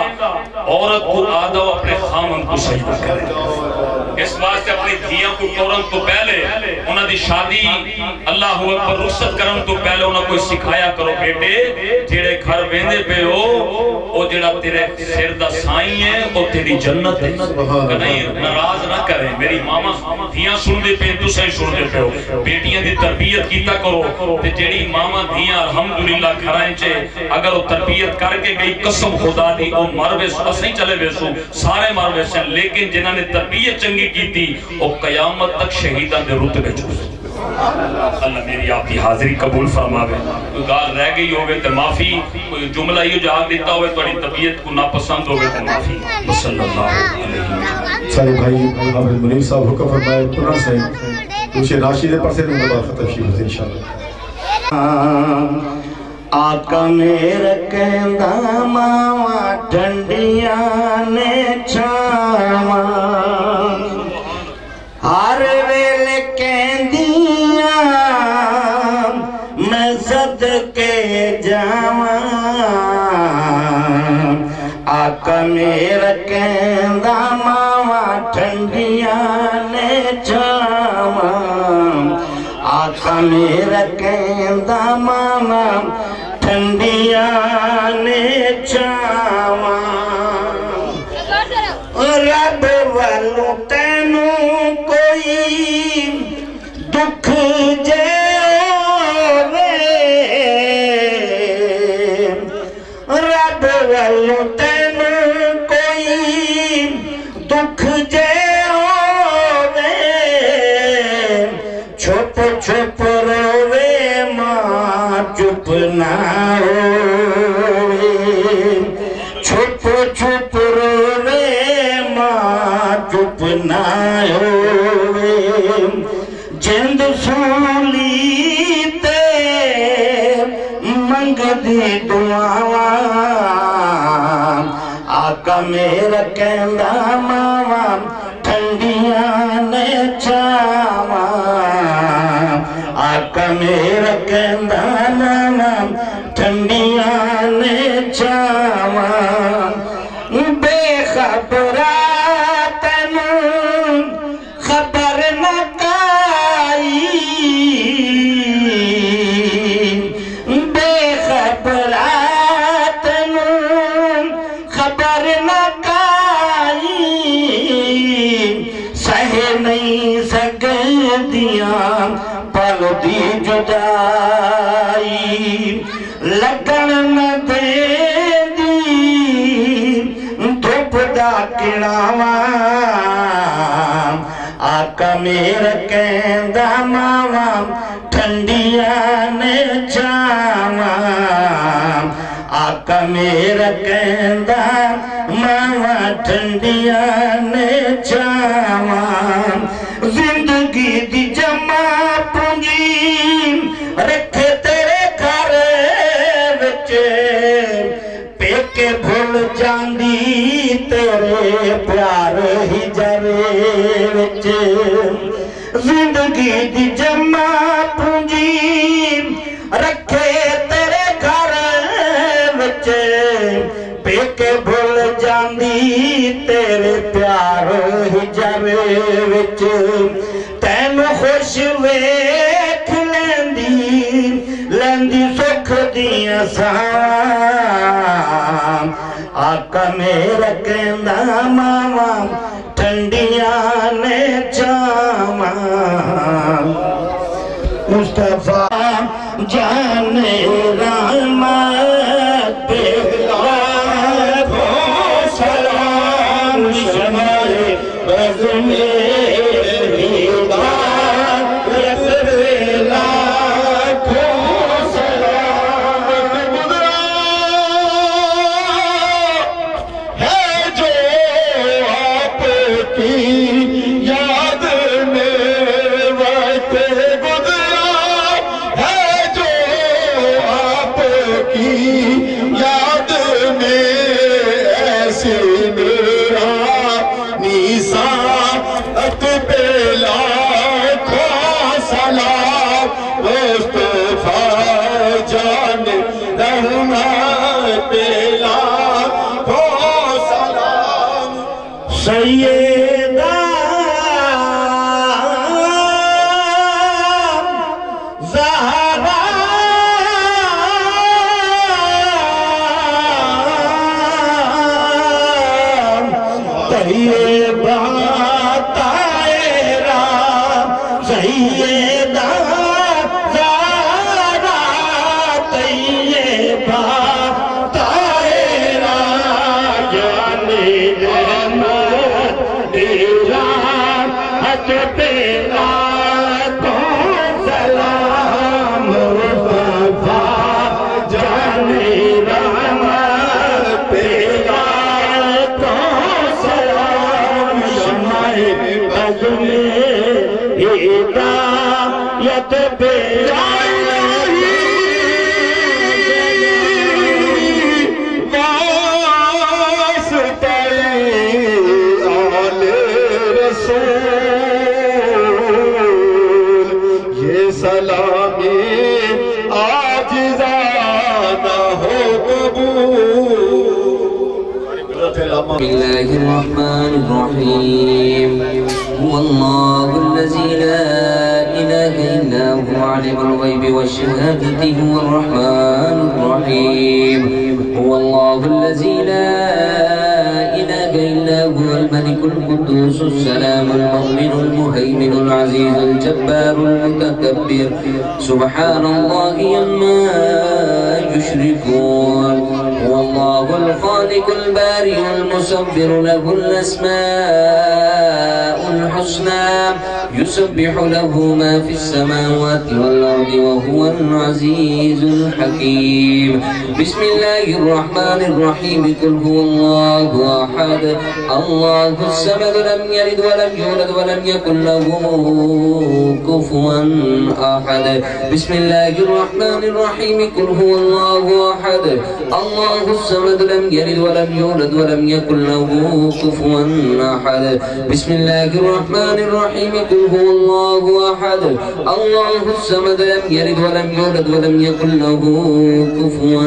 عورت کو آدھو اپنے خامن کو سجدہ کرے اس واسطے اپنی دھیاں کو ٹورن تو پہلے انہاں دی شادی اللہ اکبر رخصت کرن تو پہلے انہاں کوئی سکھایا کرو بیٹے جیڑے گھر ویندے پہ ہو او جیڑا تیرے سر دا سائیں ہے او تیری جنت ہے کہ نہیں ناراض نہ کریں میری ماما دھیاں سن دے پہ تو صحیح سن دے پہ ہو بیٹیاں دی تربیت کیتا کرو تے جیڑی ماما دھیاں الحمدللہ گھرائیں چے اگر وہ تربیت کر کے گئی قسم خدا دی او مروے سو اسیں چلے بیسو سارے مروے سے لیکن جنہاں نے تربیت چنگی کی تھی وہ قیامت تک شہیدان دے رتبے چوسے اللہ میری آپ کی حاضری قبول فرماوے کوئی گال رہ گئی ہوئے تو معافی کوئی جملہ یہ جہاں دیتا ہوئے تو طبیعت کو ناپسند ہوئے تو معافی صلی اللہ علیہ وسلم سارے بھائی حافظ منیر صاحب حکم فرمائے پناہ سے دوسرے راشد پر سے دوں گا ختم شیف ہوتے انشاءاللہ آقا میرا کہندہ ماما ٹھنڈیاں نے چھاواں ہر ویل کہندیاں میں صدقے جاواں آقا میرا کہندہ ماما ٹھنڈیاں نے چھاواں آقا میرا کہندہ ماما ٹھنڈیاں نے چھاواں رب والوں تینوں کوئی دکھ جے ہووے رب والوں تینوں کوئی دکھ جے ہووے چھپ چھپ روے ماں چپ نہ ہووے چھپ چھپ روے ماں چپ نہ ہووے جند سولی تے منگ دی دعاواں آقا میرا کہندہ ماما ٹھنڈیاں نے چھاواں آقا میرا کہندہ ماما ٹھنڈیاں نے چھاواں بے خبرات خبر نہ کائی بے خبرات خبر نہ کائی سہ نہیں سکدیاں پل دی جدائی لگن نہ دے دی دھوپ دا کڑاواں آقا میرا کہندہ ماما ٹھنڈیاں نے چھاواں آقا میرا کہندہ ماما ٹھنڈیاں نے چھاواں زندگی دی جمع پونجی رکھے تیرے گھر زندگی دی جمع پونجی رکھے تیرے گھر وچ پیکے بھول جاندی تیرے پیار حجاب وچ تینو خوش ویکھ لیندی سکھ دیاں ساں آقا میرا کہندا ماواں ٹھنڈیاں نے جاواں مصطفیٰ جان رحمت پہ لاکھوں سلام شمائے بز میں ہدایت پہ لاکھوں سلام گزرا ہے جو آپ کی یاد میں وقت گزرا ہے جو آپ کی یاد میں ایسی میرا نیسات پہ لاکھوں سلام مصطفیٰ جان رحمت پہ لاکھوں سلام سیدہ زہرا طیبہ طاہرہ سیدہ زہرا طیبہ طاہرہ جان رحمت تیرا حج پہ لاکھوں سلام مصطفیٰ جان رحمت پہ لاکھوں سلام شمع بز میں ہدایت پہ سلامی آج زیادہ ہو بسم الله الرحمن الرحيم هو الله الذي لا إله إلا هو عالم الغيب والشهادة هو الرحمن الرحيم هو الله الذي لا إله إلا هو الملك القدوس السلام المؤمن المهيمن العزيز الجبار المتكبر سبحان الله عما يشركون هو الله الخالق البارئ المصور له الأسماء الحسنى يسبح له ما في السماوات والأرض وهو العزيز الحكيم بسم الله الرحمن الرحيم قل هو الله أحد الله الصمد لم يلد ولم يولد ولم يكن له كفوا أحد بسم الله الرحمن الرحيم قل هو الله أحد الله الصمد لم يلد ولم يولد ولم يكن له كفوا أحد بسم الله الرحمن الرحيم قل هو الله أحد الله الصمد لم يلد ولم يولد ولم يكن له كفوا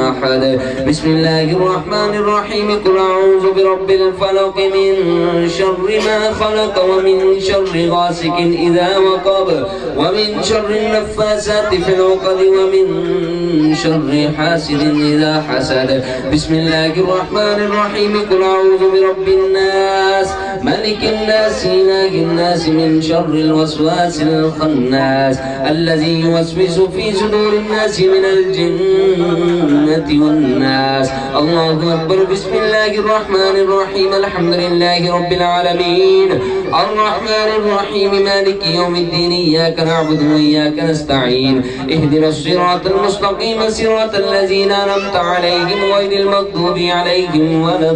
أحد بسم الله الرحمن الرحيم قل أعوذ برب الفلق من شر ما خلق ومن شر غاسق إذا وقب ومن شر النفاسات في العقد ومن شر حاسد إذا حسد بسم الله الرحمن الرحيم قل أعوذ برب الناس ملك الناس إله الناس من شر الوسواس الخناس الذي يوسوس في صدور الناس من الجنة والناس الله أكبر بسم الله الرحمن الرحيم الحمد لله رب العالمين الرحمن الرحيم مالك يوم الدين إياك نعبد وإياك نستعين اهدنا الصراط المستقيم صراط الذين أنعمت عليهم غير المغضوب عليهم ولا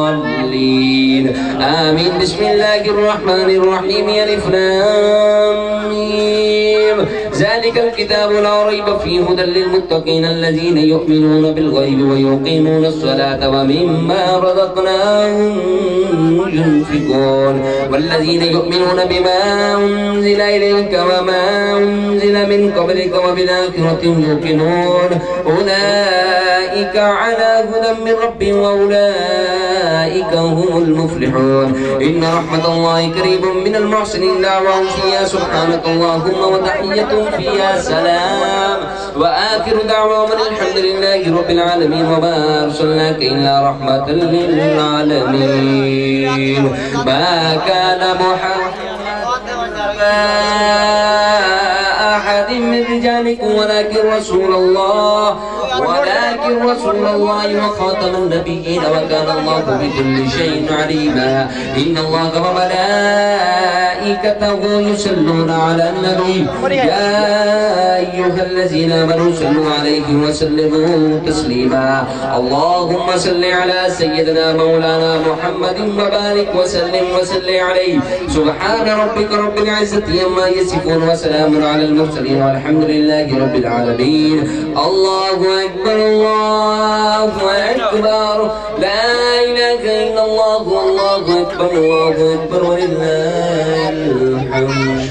الضالين آمين بسم الله الرحمن الرحيم ألف لام ميم ذلك الكتاب لا ريب فيه هدى للمتقين الذين يؤمنون بالغيب ويقيمون الصلاة ومما رزقناهم ينفقون والذين يؤمنون بما أنزل إليك وما أنزل من قبلك وبالآخرة يوقنون أولئك على هدى من ربهم وأولئك هم المفلحون إن رحمة الله قريب من المحسنين دعواهم فيها سبحانك اللهم وتحيتهم فيها سلام وآخر دعواهم الحمد لله رب العالمين وما أرسلناك إلا رحمة للعالمين ما كان محمد أحد من رجالكم ولكن رسول الله وخاتم النبيين وكان الله بكل شيء عليما إن الله وملائكته يصلون على النبي يا أيها الذين آمنوا صلوا عليه وسلموا تسليما اللهم صل على سيدنا مولانا محمد وبارك وسلم عليه سبحان ربك رب العزة عما يصفون وسلام على المرسلين والحمد لله رب العالمين الله أكبر الله أكبر لا إله إلا الله والله أكبر ولله الحمد.